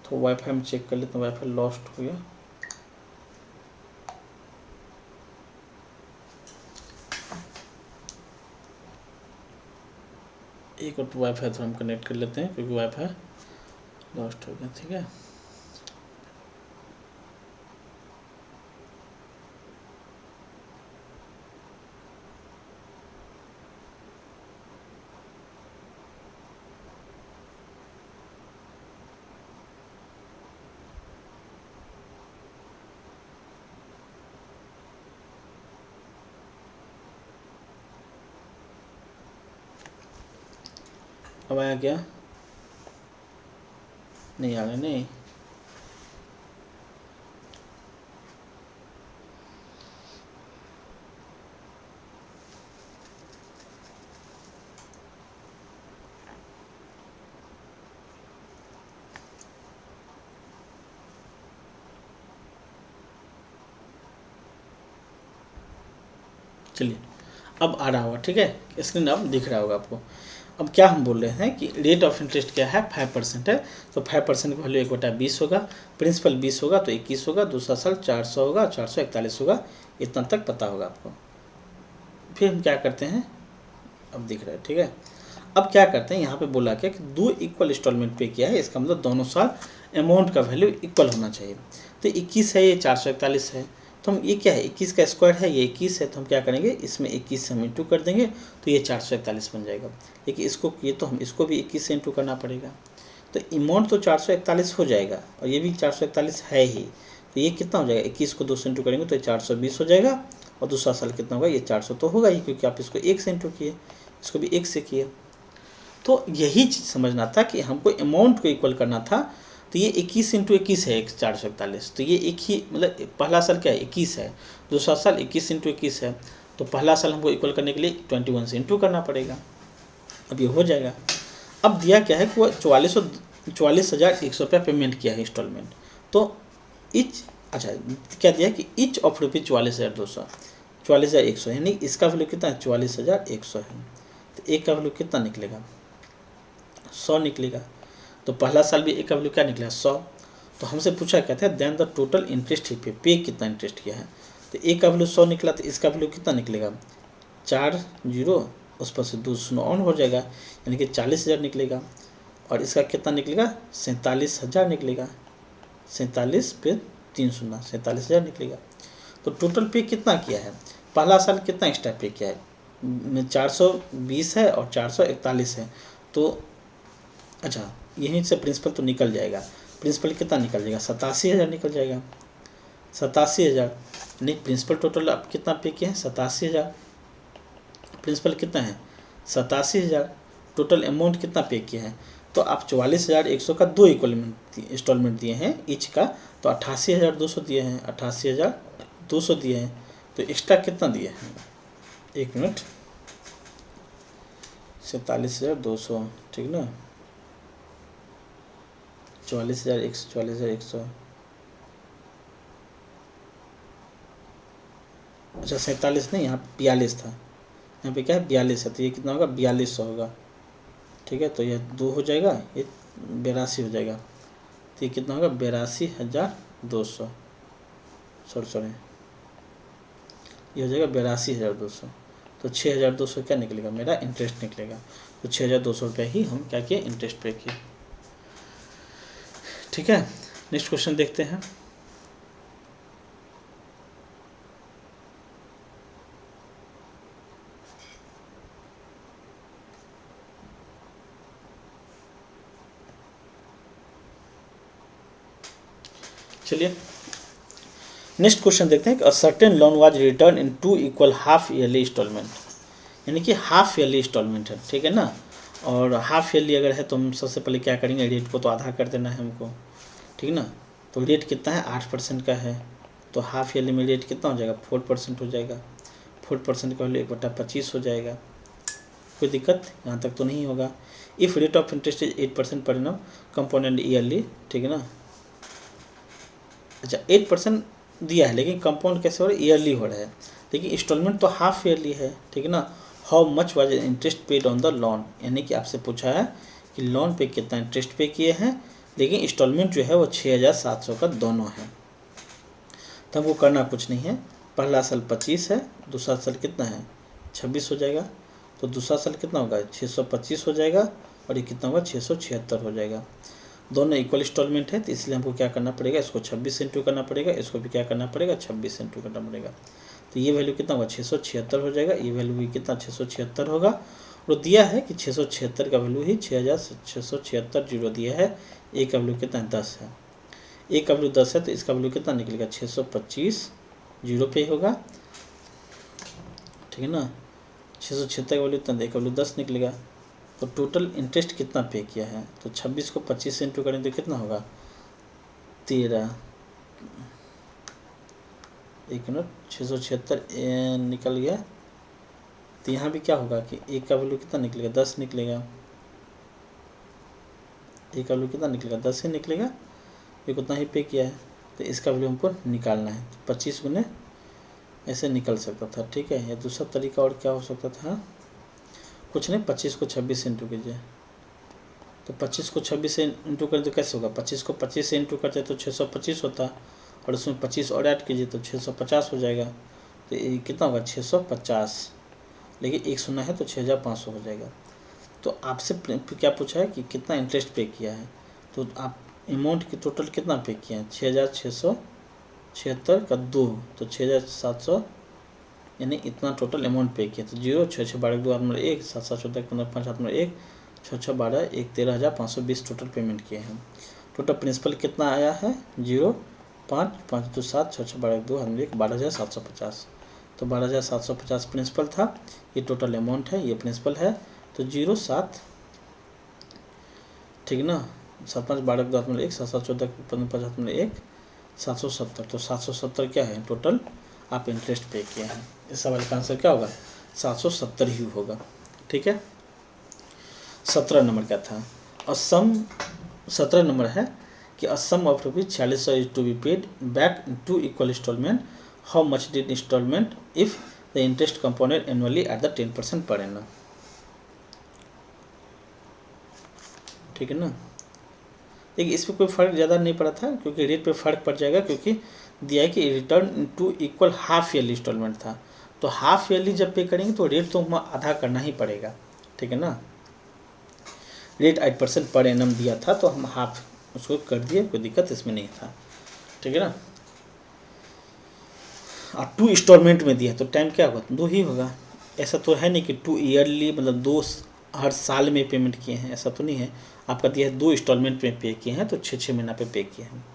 तो वाईफाई में चेक कर लेते हैं, वाईफाई लॉस्ट हो गया। एक मिनट, वाईफाई तो हम कनेक्ट कर लेते हैं क्योंकि वाईफाई लॉस्ट हो गया, ठीक है। अब आया क्या? नहीं आ रहा, नहीं। चलिए अब आ रहा होगा, ठीक है, स्क्रीन अब दिख रहा होगा आपको। अब क्या हम बोल रहे हैं कि रेट ऑफ इंटरेस्ट क्या है, 5% है, तो 5% की वैल्यू 1/20 होगा, प्रिंसिपल 20 होगा तो 21 होगा, दूसरा साल 400 होगा, 441 होगा, इतना तक पता होगा आपको। फिर हम क्या करते हैं, अब दिख रहा है, ठीक है। अब क्या करते हैं, यहाँ पे बोला क्या कि 2 इक्वल इंस्टॉलमेंट पे किया है, इसका मतलब दोनों साल अमाउंट का वैल्यू इक्वल होना चाहिए। तो 21 है, ये 441 है, तो हम ये क्या है, 21 का स्क्वायर है, ये 21 है, तो हम क्या करेंगे, इसमें 21 से हम इंटू कर देंगे तो ये 441 बन जाएगा। लेकिन इसको ये तो हम इसको भी 21 से इंटू करना पड़ेगा, तो अमाउंट तो 441 हो जाएगा और ये भी 441 है ही, तो ये कितना हो जाएगा, 21 को 2 से इंटू करेंगे तो ये 420 हो जाएगा, और दूसरा साल कितना होगा, ये 400 तो होगा ही, क्योंकि आप इसको 1 से इंटू किए, इसको भी 1 से किए। तो यही चीज़ समझना था कि हमको अमाउंट को इक्वल करना था, तो ये 21 इंटू 21 है 441, तो ये एक ही मतलब पहला साल क्या है 21 है, दूसरा साल 21 इंटू 21 है, तो पहला साल हमको इक्वल करने के लिए 21 से इंटू करना पड़ेगा। अब ये हो जाएगा। अब दिया क्या है कि वो 44,100 रुपया पेमेंट किया है इंस्टॉलमेंट, तो इच अच्छा क्या दिया है कि इच ऑफ रुपीज़ 44,200, 44,100, यानी इसका वैल्यू कितना है, 44,100 है, तो एक का वैल्यू कितना निकलेगा, 100 निकलेगा। तो पहला साल भी एक का वैल्यू क्या निकला, 100। तो हमसे पूछा क्या था, देन द टोटल इंटरेस्ट ही पे कितना इंटरेस्ट किया है, तो एक का वैल्यू 100 निकला, तो इसका वैल्यू कितना निकलेगा, 4 जीरो, उस पर से 2 शून्य ऑन हो जाएगा, यानी कि 40,000 निकलेगा, और इसका कितना निकलेगा, 47,000 निकलेगा, 47 पे 3 शून्य, 47,000 निकलेगा। तो टोटल पे कितना किया है, पहला साल कितना एक्स्ट्रा पे किया है, 420 है और 441 है, तो अच्छा यहीं से प्रिंसिपल तो निकल जाएगा, प्रिंसिपल कितना निकल जाएगा, 87,000 निकल जाएगा, 87,000, नहीं प्रिंसिपल टोटल आप कितना पे किए हैं, 87,000, प्रिंसिपल कितना है 87,000, टोटल अमाउंट कितना पे किया है, तो आप 44,100 का 2 इक्वल इंस्टॉलमेंट दिए हैं ईच का, तो 88,200 दिए हैं, 88,200 दिए हैं, तो एक्स्ट्रा कितना दिए हैं, 1 मिनट, 47,200, ठीक ना, 44,100, 44,100, अच्छा 47 नहीं, यहाँ 42 था, यहाँ पे क्या है 42 है, तो ये कितना होगा, 4200 होगा, ठीक है, तो ये 2 हो जाएगा, ये 82 हो जाएगा, तो ये कितना होगा, 82,200, सॉरी ये हो जाएगा 82,200, तो 6,200 क्या निकलेगा, मेरा इंटरेस्ट निकलेगा, तो 6,200 रुपये ही हम क्या किए, इंटरेस्ट पे किए। ठीक है, नेक्स्ट क्वेश्चन देखते हैं। चलिए नेक्स्ट क्वेश्चन देखते हैं कि a certain loan was return in 2 equal half yearly installment, यानी कि हाफ ईयरली इंस्टॉलमेंट है, ठीक है ना, और हाफ ईयरली अगर है तो हम सबसे पहले क्या करेंगे, रेट को तो आधा कर देना है हमको, ठीक ना, तो रेट कितना है 8% का है, तो हाफ ईयरली में रेट कितना हो जाएगा, 4% हो जाएगा, 4% का वैल्यू 1/25 हो जाएगा, कोई दिक्कत यहाँ तक तो नहीं होगा। If rate of interest is 8% per annum component yearly, ठीक है ना, अच्छा 8% दिया है, लेकिन कंपाउंड कैसे हो रहा है, ईयरली हो रहा है, लेकिन इंस्टॉलमेंट तो हाफ ईयरली है, ठीक है ना। How much was interest paid on the loan, यानी कि आपसे पूछा है कि लोन पे कितना इंटरेस्ट पे किए हैं, लेकिन इंस्टॉलमेंट जो है वो 6,700 का दोनों है, तो हमको करना कुछ नहीं है, पहला साल 25 है, दूसरा साल कितना है 26 हो जाएगा, तो दूसरा साल कितना होगा 625 हो जाएगा, और ये कितना होगा 676 हो जाएगा, दोनों इक्वल इंस्टॉलमेंट है, तो इसलिए हमको क्या करना पड़ेगा, इसको 26 से इंटू करना पड़ेगा, इसको भी क्या करना पड़ेगा 26 से इंटू करना पड़ेगा, तो ये वैल्यू कितना होगा 676 हो जाएगा, ये वैल्यू भी कितना 676 होगा, और दिया है कि 676 का वैल्यू ही 6,676 जीरो दिया है, ए का वैल्यू कितना है 10 है, ए का वैल्यू 10 है, तो इसका वैल्यू कितना निकलेगा 625 जीरो पे होगा, ठीक है ना, 676 का वैल्यू इतना, ए का वैल्यू 10 निकलेगा, तो टोटल इंटरेस्ट कितना पे किया है, तो 26 को 25 से इंटू करें तो कितना होगा 13, 676 निकल गया। तो यहाँ भी क्या होगा कि एक का वैल्यू कितना निकलेगा 10 निकलेगा, एक का वैल्यू कितना निकलेगा 10 ही निकलेगा, ये उतना ही पे किया है। तो इसका वैल्यू हमको निकालना है, तो 25 गुने ऐसे निकल सकता था। ठीक है, या दूसरा तरीका और क्या हो सकता था, कुछ नहीं 25 को 26 से इंटू कीजिए, तो 25 को 26 से इंटू करें तो कैसे होगा, 25 को 25 से इंटू करते तो 625 होता, और उसमें 25 और ऐड कीजिए तो 650 हो जाएगा। तो ये कितना होगा 650, लेकिन एक शून्य है तो 6500 हो जाएगा। तो आपसे क्या पूछा है कि कितना इंटरेस्ट पे किया है, तो आप अमाउंट की टोटल कितना पे किया है 6676 का 2, तो 6700, यानी इतना टोटल अमाउंट पे किया। तो 0 6 6 12 2 8 1 7 7 14 15 5 8 1 6 6 12 1 13,520 टोटल पेमेंट किए हैं। टोटल प्रिंसिपल कितना आया है 0 5 5 2 7 6 6 12 2 1 12,750। तो 12,750 प्रिंसिपल था, ये टोटल अमाउंट है, ये प्रिंसिपल है। तो 0 7, ठीक ना, 7 5 12 2 1 7 7 14 15 5 8 1 770। तो 770 क्या है टोटल आप इंटरेस्ट पे किए हैं। इस सवाल का आंसर क्या होगा 770 ही होगा। ठीक है, 17 नंबर क्या था, और सम 17 नंबर है कि a sum of ₹4600 is to be paid back in 2 equal instalment, how much did instalment if the interest component annually at the 10% per annum. ठीक है ना, देखिए इस पर कोई फ़र्क ज़्यादा नहीं पड़ा था, क्योंकि रेट पे फ़र्क पड़ जाएगा, क्योंकि दिया है कि return two equal half yearly installment था। तो हाफ ईयरली जब पे करेंगे तो रेट तो हम आधा करना ही पड़ेगा। ठीक है ना, रेट 8% पर एनम दिया था, तो हम हाफ उसको कर दिए, कोई दिक्कत इसमें नहीं था। ठीक है ना, और 2 इंस्टॉलमेंट में दिया तो टाइम क्या होगा 2 ही होगा। ऐसा तो है नहीं कि 2 ईयरली मतलब 2 हर साल में पेमेंट किए हैं, ऐसा तो नहीं है। आपका दिया है 2 इंस्टॉलमेंट में पे किए हैं, तो 6 महीना पे किए हैं।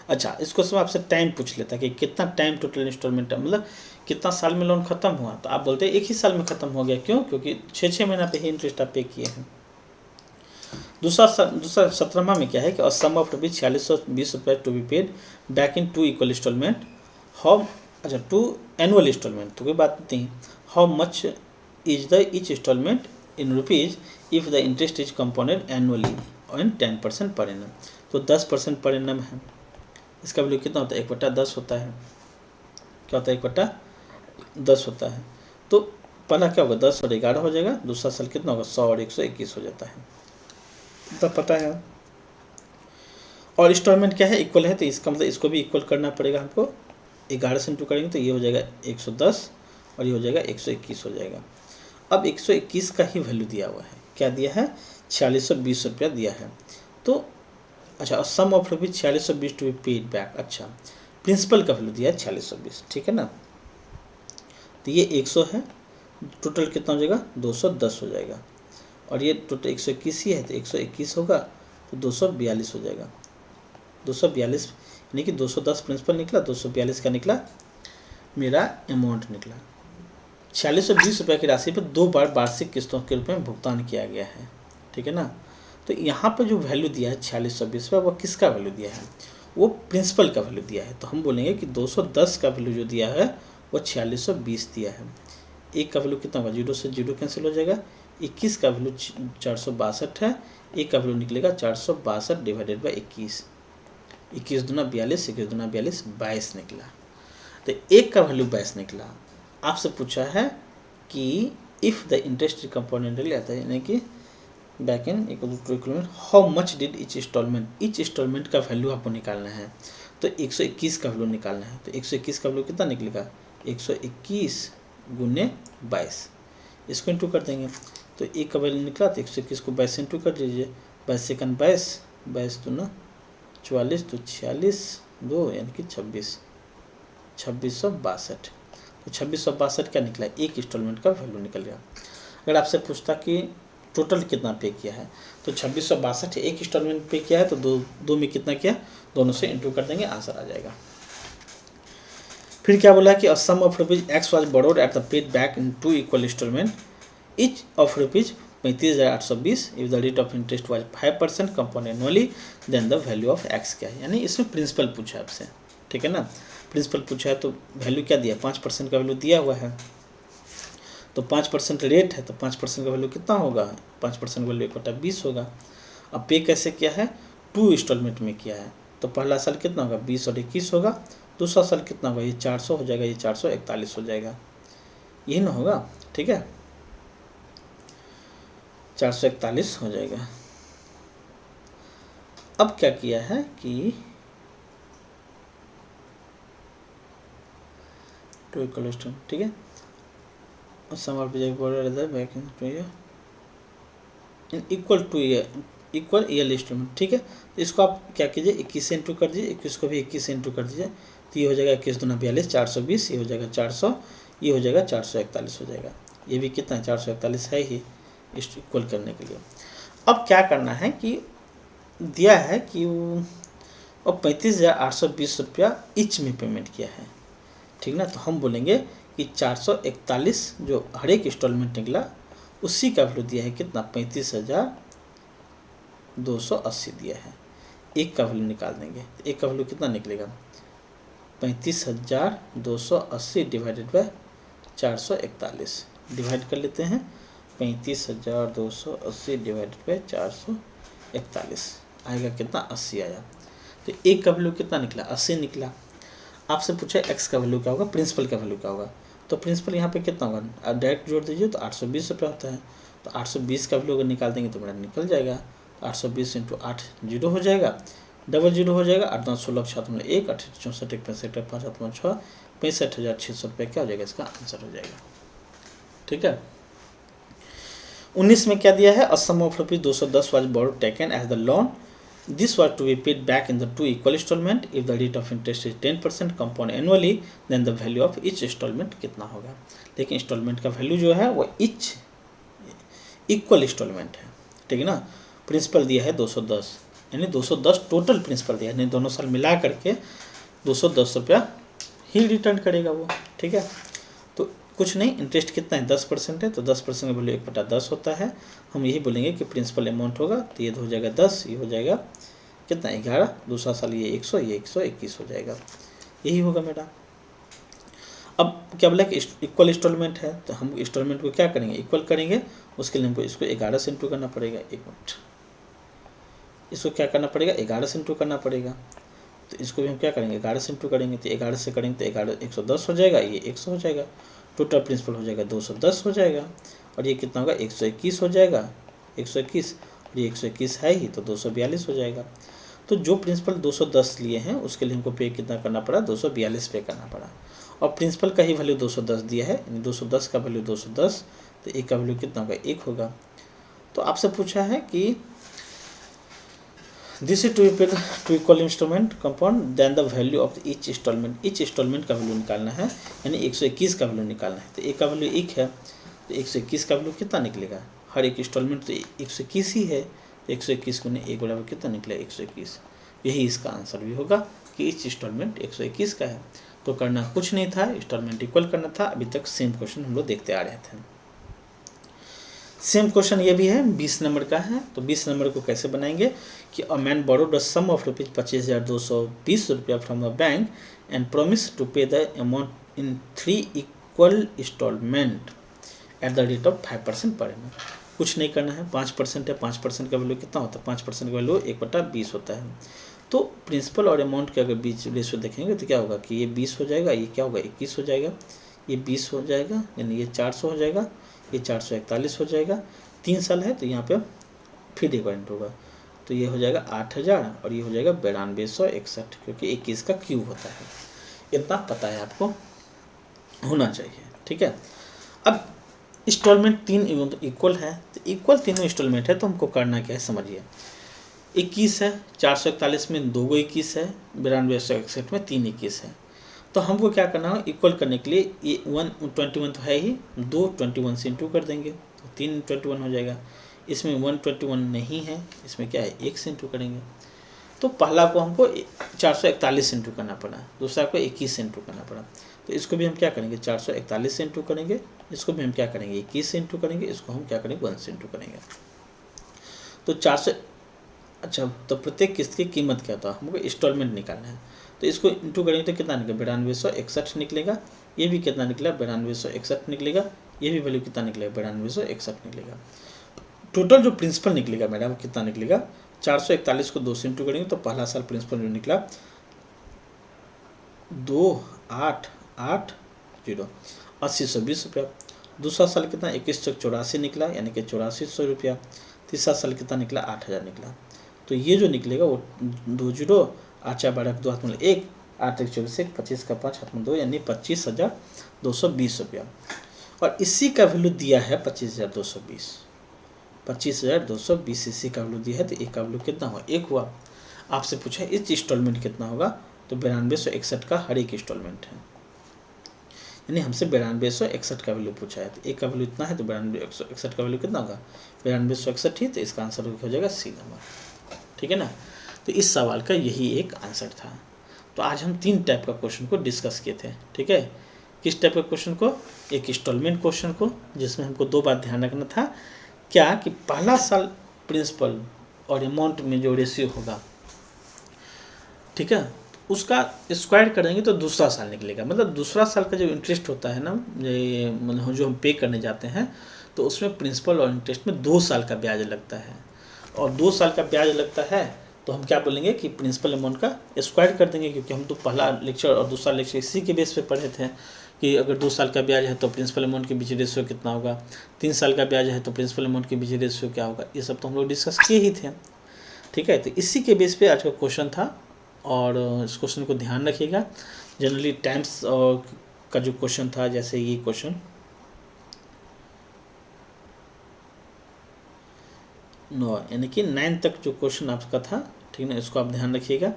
अच्छा, इसको सब आपसे टाइम पूछ लेता है कि कितना टाइम टोटल इंस्टॉलमेंट है, मतलब कितना साल में लोन खत्म हुआ, तो आप बोलते हैं 1 ही साल में खत्म हो गया। क्यों, क्योंकि 6 महीना पे ही इंटरेस्ट आप पे किए हैं। दूसरा 17वां में क्या है कि sum of ₹4620 to be paid back in 2 equal instalment, how, अच्छा 2 एनुअल इंस्टॉलमेंट तो कोई बात नहीं, how much is the each instalment in rupees if the interest is component annually and 10% per annum. तो 10% पर एनम है, इसका value कितना होता है 1/10 होता है। क्या होता है 1/10 होता है। तो पहला क्या होगा 10 और 11 हो जाएगा, दूसरा साल कितना होगा 100 और 121 हो जाता है, इतना पता है। और इंस्टॉलमेंट क्या है इक्वल है, तो इसका मतलब इसको भी इक्वल करना पड़ेगा हमको। 11 से इंटू करेंगे तो ये हो जाएगा 110 और ये हो जाएगा 121 हो जाएगा। अब 121 का ही वैल्यू दिया हुआ है, क्या दिया है 4620 रुपया दिया है। तो अच्छा, sum of ₹4620 to be paid back. अच्छा, प्रिंसिपल का वैल्यू दिया है 4620, ठीक है ना। तो ये 100 है, टोटल कितना हो जाएगा 210 हो जाएगा, और ये टोटल 121 ही है, तो 121 होगा तो 242 हो जाएगा। 242 यानी कि 210 प्रिंसिपल निकला, 242 का निकला मेरा अमाउंट निकला। 4620 रुपये की राशि पर 2 बार वार्षिक किस्तों के रूप में भुगतान किया गया है। ठीक है ना, तो यहाँ पर जो वैल्यू दिया है 4620 रुपये, वो किसका वैल्यू दिया है, वो प्रिंसिपल का वैल्यू दिया है। तो हम बोलेंगे कि 210 का वैल्यू जो दिया है वो 4620 दिया है। एक का वैल्यू कितना होगा, 0 से 0 कैंसिल हो जाएगा, 21 का वैल्यू 462 है, एक का वैल्यू निकलेगा 462 डिवाइडेड बाई 21, 21 दूना 42, 21 दूना 42, 22 निकला। तो एक का वैल्यू 22 निकला। आपसे पूछा है कि इफ़ द इंटरेस्ट कंपोनेंटली आता है, यानी कि back in equal how much did each installment, each installment का वैल्यू आपको निकालना है। तो 121 का वैल्यू निकालना है, तो 121 का वैल्यू कितना निकलेगा 121 गुने 22, इसको इंटू कर देंगे। तो एक का वैल्यू निकला तो 121 को 22 से इंटू कर दीजिए, 22 सेकंड 22, 22 दूना 44, तो 46 2 यानी कि 26, 2662। तो 2662 क्या निकला, एक इंस्टॉलमेंट का वैल्यू निकल गया। अगर आपसे पूछता कि टोटल कितना पे किया है, तो 2662 एक इंस्टॉलमेंट पे किया है, तो दो में कितना किया, दोनों से इंटू कर देंगे, आंसर आ जाएगा। फिर क्या बोला कि sum of ₹X was borrowed at the paid back in 2 equal instalment, each of 35,820 if the rate of interest was 5% compound annually then the value of X क्या है, यानी इसमें प्रिंसिपल पूछा है आपसे, ठीक है ना। प्रिंसिपल पूछा है तो वैल्यू क्या दिया, 5% का वैल्यू दिया हुआ है, तो 5% रेट है तो 5% का वैल्यू कितना होगा, 5% का वैल्यू 1/20 होगा। अब पे कैसे किया है, 2 इंस्टॉलमेंट में किया है, तो पहला साल कितना होगा 20 और 21 होगा, दूसरा साल कितना होगा, ये 400 हो जाएगा, ये 441 हो जाएगा, यही ना होगा, ठीक है, 441 हो जाएगा। अब क्या किया है कि टू इक्वल, ठीक है, equal two equal year installment, ठीक है। तो इसको आप क्या कीजिए 21 से इंटू कर दीजिए, 21 को भी 21 से इंटू कर दीजिए, तो ये हो जाएगा 21 दूना 42, 420, ये हो जाएगा 400, ये हो जाएगा 441 हो जाएगा, ये भी कितना है 441 है ही इक्वल करने के लिए। अब क्या करना है कि दिया है कि वो 35,820 रुपया ईच में पेमेंट किया है, ठीक ना, तो हम बोलेंगे कि 441 जो हर एक इंस्टॉलमेंट निकला उसी का वैल्यू दिया है कितना, 35,280 दिया है, एक का वैल्यू निकाल देंगे, एक का वैल्यू कितना निकलेगा, 35,280 डिवाइडेड बाय 441, डिवाइड कर लेते हैं, 35,280 डिवाइडेड बाय 441 आएगा कितना, 80 आया, तो एक का वैल्यू कितना निकला, 80 निकला। आपसे पूछा एक्स का वैल्यू क्या होगा, प्रिंसिपल का वैल्यू क्या होगा, तो प्रिंसिपल यहाँ पे कितना होगा, आप डायरेक्ट जोड़ दीजिए तो 820 रुपये होता है, तो 820 का वैल्यू अगर निकाल देंगे तो मेरा निकल जाएगा, तो 820 इंटू 8 जीरो हो जाएगा, डबल जीरो हो जाएगा, 8 9 16 6 1 8 64 1 65 5 7 6 65,600 रुपये क्या हो जाएगा, इसका आंसर हो जाएगा, ठीक है। 19 में क्या दिया है, a sum of ₹210 was borrowed taken as the loan, this was to be paid back in the 2 equal installment if the rate of interest is 10% compound annually then the value of each installment कितना होगा। लेकिन instalment का value जो है वो each equal instalment है, ठीक है ना। प्रिंसिपल दिया है 210, यानी 210 टोटल प्रिंसिपल दिया है, यानी दोनों साल मिला करके 210 रुपया ही रिटर्न करेगा वो, ठीक है। तो कुछ नहीं, इंटरेस्ट कितना है 10% है, तो 10% का वैल्यू 1/10 होता है, हम यही बोलेंगे कि प्रिंसिपल अमाउंट होगा, तो ये हो जाएगा 10, ये हो जाएगा कितना 11, दूसरा साल ये 100, ये 121 हो जाएगा, यही होगा मेरा। अब क्या बोला कि इक्वल इंस्टॉलमेंट है, तो हम इंस्टॉलमेंट को क्या करेंगे, इक्वल करेंगे, उसके लिए हमको इसको 11 से इंटू करना पड़ेगा, एक मिनट, इसको क्या करना पड़ेगा 11 से इंटू करना पड़ेगा, तो इसको भी हम क्या करेंगे 11 से इंटू करेंगे, तो 11 से करेंगे तो 11 110 हो जाएगा, ये 100 हो जाएगा, टोटल प्रिंसिपल हो जाएगा 210 हो जाएगा, और ये कितना होगा 121 हो जाएगा, 121, और ये 121 है ही तो 242 हो जाएगा। तो जो प्रिंसिपल 210 लिए हैं उसके लिए हमको पे कितना करना पड़ा, 242 पे करना पड़ा, और प्रिंसिपल का ही वैल्यू 210 दिया है, यानी 210 का वैल्यू 210, तो एक का वैल्यू कितना होगा 1 होगा। तो आपसे पूछा है कि this is two equal installment compound then the value of each installment का वैल्यू निकालना है, यानी 121 का वैल्यू निकालना है, तो एक का वैल्यू 1 है, तो 121 का वैल्यू कितना निकलेगा, हर एक इंस्टॉलमेंट तो 121 ही है, तो 121 गुने 1 बराबर कितना निकला 121, यही इसका आंसर भी होगा कि ईच इंस्टॉलमेंट 121 का है। तो करना कुछ नहीं था, इंस्टॉलमेंट इक्वल करना था। अभी तक सेम क्वेश्चन हम लोग देखते आ रहे थे। सेम क्वेश्चन ये भी है, 20 नंबर का है। तो 20 नंबर को कैसे बनाएंगे कि a man borrowed a sum of ₹25,220 from a bank and promise to pay the amount in 3 equal instalment at the rate of 5% per annum. कुछ नहीं करना है, 5% है, 5% का वैल्यू कितना होता है, 5% का वैल्यू 1/20 होता है। तो प्रिंसिपल और अमाउंट के अगर बीच रेशियो देखेंगे तो क्या होगा कि ये 20 हो जाएगा, ये क्या होगा 21 हो जाएगा, ये 20 हो जाएगा, यानी ये 400 हो जाएगा, ये 441 हो जाएगा। 3 साल है तो यहाँ पे फिर डिपेंड होगा, तो ये हो जाएगा 8000 और ये हो जाएगा 9261, क्योंकि 21 का क्यूब होता है। इतना पता है आपको होना चाहिए, ठीक है। अब इंस्टॉलमेंट 3 इक्वल है, तो इक्वल तीनों इंस्टॉलमेंट है, तो हमको करना क्या है समझिए। 21 है, 441 में 2 21 है, 9261 में 3 21 है। तो हमको क्या करना है, इक्वल करने के लिए ये 121 तो है ही, 2 21 से इंटू कर देंगे तो 3 21 हो जाएगा। इसमें 121 नहीं है, इसमें क्या है 1 से इंटू करेंगे। तो पहला को हमको 441 इंटू करना पड़ा, दूसरा को 21 से इंटू करना पड़ा। तो इसको भी हम क्या करेंगे 441 से इंटू करेंगे, इसको भी हम क्या करेंगे 21 से इंटू करेंगे, इसको हम क्या करेंगे 1 से इंटू करेंगे। तो 400 अच्छा, तो प्रत्येक किस्त की कीमत क्या था, हमको इंस्टॉलमेंट निकालना है। तो इसको इंटू करेंगे तो कितना निकलेगा 9261 निकलेगा, ये भी कितना निकला 9261 निकलेगा, ये भी वैल्यू कितना निकलेगा 9261 निकलेगा। टोटल जो प्रिंसिपल निकलेगा मेरा वो कितना निकलेगा 441 को 2 से इंटू करेंगे तो पहला साल प्रिंसिपल जो निकला 2880 8020 रुपया। दूसरा साल कितना 2184 निकला यानी कि 8400 रुपया। तीसरा साल कितना निकला 8000 निकला। तो ये जो निकलेगा वो 20 8 4 12 2 हाथ में 1 8 1 24 1 25 का 5 हाथ में 2 यानी 25,220 रुपया। और इसी का वैल्यू दिया है 25,220 25,220 इसी का वैल्यू दिया है। तो एक का वैल्यू कितना हुआ 1 हुआ। आपसे पूछा इस इंस्टॉलमेंट कितना होगा, तो 9261 का हर एक इंस्टॉलमेंट है, यानी हमसे 9261 का वैल्यू पूछा है। तो एक का वैल्यू इतना है तो 9261 का वैल्यू कितना होगा 9261 ही। तो इसका आंसर हो जाएगा सी नंबर, ठीक है ना। तो इस सवाल का यही एक आंसर था। तो आज हम 3 टाइप का क्वेश्चन को डिस्कस किए थे, ठीक है। किस टाइप का क्वेश्चन को, एक इंस्टॉलमेंट क्वेश्चन को जिसमें हमको 2 बात ध्यान रखना था, क्या कि पहला साल प्रिंसिपल और अमाउंट में जो रेशियो होगा, ठीक है, उसका स्क्वायर करेंगे तो दूसरा साल निकलेगा। मतलब दूसरा साल का जो इंटरेस्ट होता है ना, ये मतलब जो हम पे करने जाते हैं, तो उसमें प्रिंसिपल और इंटरेस्ट में 2 साल का ब्याज लगता है। और 2 साल का ब्याज लगता है तो हम क्या बोलेंगे कि प्रिंसिपल अमाउंट का स्क्वायर कर देंगे, क्योंकि हम तो पहला लेक्चर और दूसरा लेक्चर इसी के बेस पे पढ़े थे कि अगर 2 साल का ब्याज है तो प्रिंसिपल अमाउंट के बीच रेशियो कितना होगा, 3 साल का ब्याज है तो प्रिंसिपल अमाउंट के बीच रेशियो क्या होगा, ये सब तो हम लोग डिस्कस किए ही थे, ठीक है। तो इसी के बेस पे आज का क्वेश्चन था और इस क्वेश्चन को ध्यान रखिएगा। जनरली टाइम्स का जो क्वेश्चन था, जैसे ये क्वेश्चन 9 यानी कि 9 तक जो क्वेश्चन आपका था, ठीक है ना, इसको आप ध्यान रखिएगा।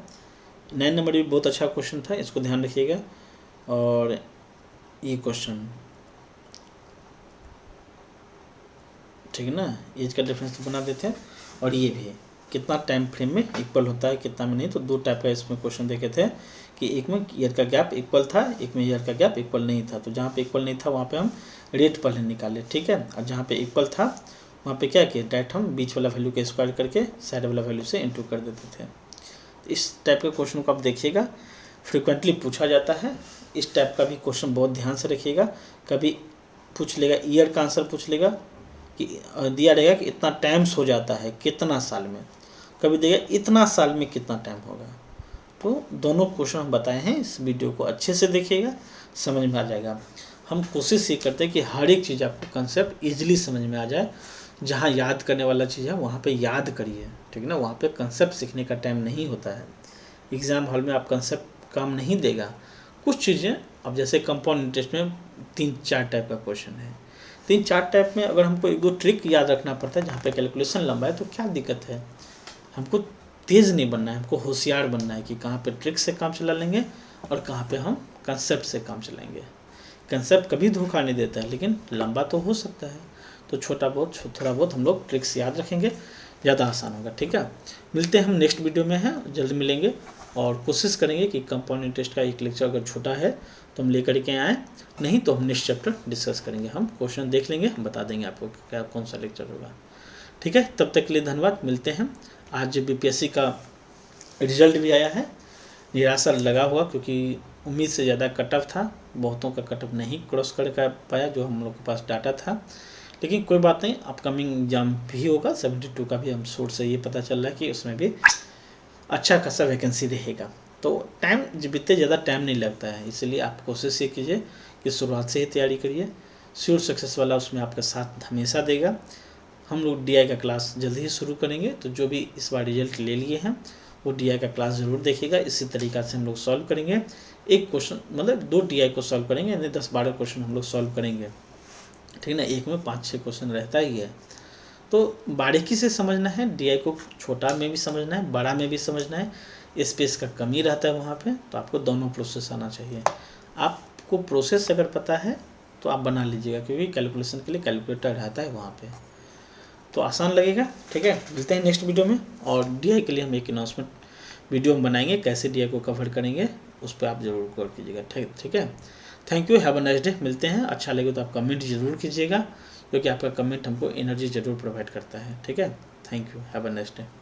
9 नंबर भी बहुत अच्छा क्वेश्चन था, इसको ध्यान रखिएगा। और ये क्वेश्चन, ठीक है ना, एज का डिफरेंस तो बना देते हैं। और ये भी कितना टाइम फ्रेम में इक्वल होता है, कितना में नहीं। तो 2 टाइप का इसमें क्वेश्चन देखे थे कि एक में ईयर का गैप इक्वल था, एक में ईयर का गैप इक्वल नहीं था। तो जहाँ पे इक्वल नहीं था वहाँ पे हम रेट पहले निकाले, ठीक है। और जहाँ पे इक्वल था वहाँ पे क्या किया, डायरेक्ट हम बीच वाला वैल्यू के स्क्वायर करके साइड वाला वैल्यू से इंटू कर देते थे। तो इस टाइप के क्वेश्चन को आप देखिएगा, फ्रिक्वेंटली पूछा जाता है। इस टाइप का भी क्वेश्चन बहुत ध्यान से रखिएगा। कभी पूछ लेगा ईयर का आंसर पूछ लेगा कि दिया रहेगा कि इतना टाइम्स हो जाता है कितना साल में, कभी देगा इतना साल में कितना टाइम होगा। तो दोनों क्वेश्चन हम बताए हैं, इस वीडियो को अच्छे से देखिएगा, समझ में आ जाएगा। हम कोशिश ये करते हैं कि हर एक चीज़ आपको कंसेप्ट ईजिली समझ में आ जाए। जहाँ याद करने वाला चीज़ है वहाँ पे याद करिए, ठीक है ना। वहाँ पे कंसेप्ट सीखने का टाइम नहीं होता है। एग्ज़ाम हॉल में आप कंसेप्ट काम नहीं देगा। कुछ चीज़ें अब जैसे कंपाउंड इंटरेस्ट में 3-4 टाइप का क्वेश्चन है, 3-4 टाइप में अगर हमको 1-2 ट्रिक याद रखना पड़ता है जहाँ पे कैलकुलेशन लंबा है, तो क्या दिक्कत है। हमको तेज़ नहीं बनना है, हमको होशियार बनना है कि कहाँ पे ट्रिक से काम चला लेंगे और कहाँ पे हम कंसेप्ट से काम चलाएंगे। कंसेप्ट कभी धोखा नहीं देता है, लेकिन लंबा तो हो सकता है। तो थोड़ा बहुत हम लोग ट्रिक्स याद रखेंगे, ज़्यादा आसान होगा, ठीक है। मिलते हैं हम नेक्स्ट वीडियो में हैं, जल्द मिलेंगे। और कोशिश करेंगे कि कंपाउंड इंटरेस्ट का एक लेक्चर अगर छोटा है तो हम लेकर के आएँ, नहीं तो हम नेक्स्ट चैप्टर डिस्कस करेंगे। हम क्वेश्चन देख लेंगे, हम बता देंगे आपको क्या कौन सा लेक्चर होगा, ठीक है। तब तक के लिए धन्यवाद, मिलते हैं। आज बीपीएससी का रिजल्ट भी आया है, निराशा लगा हुआ क्योंकि उम्मीद से ज़्यादा कट ऑफ था, बहुतों का कट ऑफ नहीं क्रॉस कर पाया जो हम लोग के पास डाटा था। लेकिन कोई बात नहीं, अपकमिंग एग्जाम भी होगा 72 का भी, हम सोर्स से ये पता चल रहा है कि उसमें भी अच्छा खासा वैकेंसी रहेगा। तो टाइम जितने ज़्यादा टाइम नहीं लगता है, इसलिए आप कोशिश ये कीजिए कि शुरुआत से ही तैयारी करिए। श्योर सक्सेस वाला उसमें आपका साथ हमेशा देगा। हम लोग डीआई का क्लास जल्द ही शुरू करेंगे, तो जो भी इस बार रिजल्ट ले लिए हैं वो डीआई का क्लास ज़रूर देखिएगा। इसी तरीक़ा से हम लोग सॉल्व करेंगे। एक क्वेश्चन मतलब 2 डीआई को सॉल्व करेंगे, यानी 10-12 क्वेश्चन हम लोग सॉल्व करेंगे, ठीक है ना। एक में 5-6 क्वेश्चन रहता ही है, तो बारीकी से समझना है। डीआई को छोटा में भी समझना है, बड़ा में भी समझना है। स्पेस का कमी रहता है वहाँ पे, तो आपको दोनों प्रोसेस आना चाहिए। आपको प्रोसेस अगर पता है तो आप बना लीजिएगा, क्योंकि कैलकुलेशन के लिए कैलकुलेटर रहता है वहाँ पे, तो आसान लगेगा, ठीक है। मिलते हैं नेक्स्ट वीडियो में। और डीआई के लिए हम एक अनाउंसमेंट वीडियो में बनाएंगे, कैसे डीआई को कवर करेंगे उस पर आप ज़रूर गौर कीजिएगा, ठीक है। Thank you, have a nice day. मिलते हैं, अच्छा लगे तो आप कमेंट जरूर कीजिएगा, क्योंकि आपका कमेंट हमको एनर्जी जरूर प्रोवाइड करता है। ठीक है, thank you, have a nice day.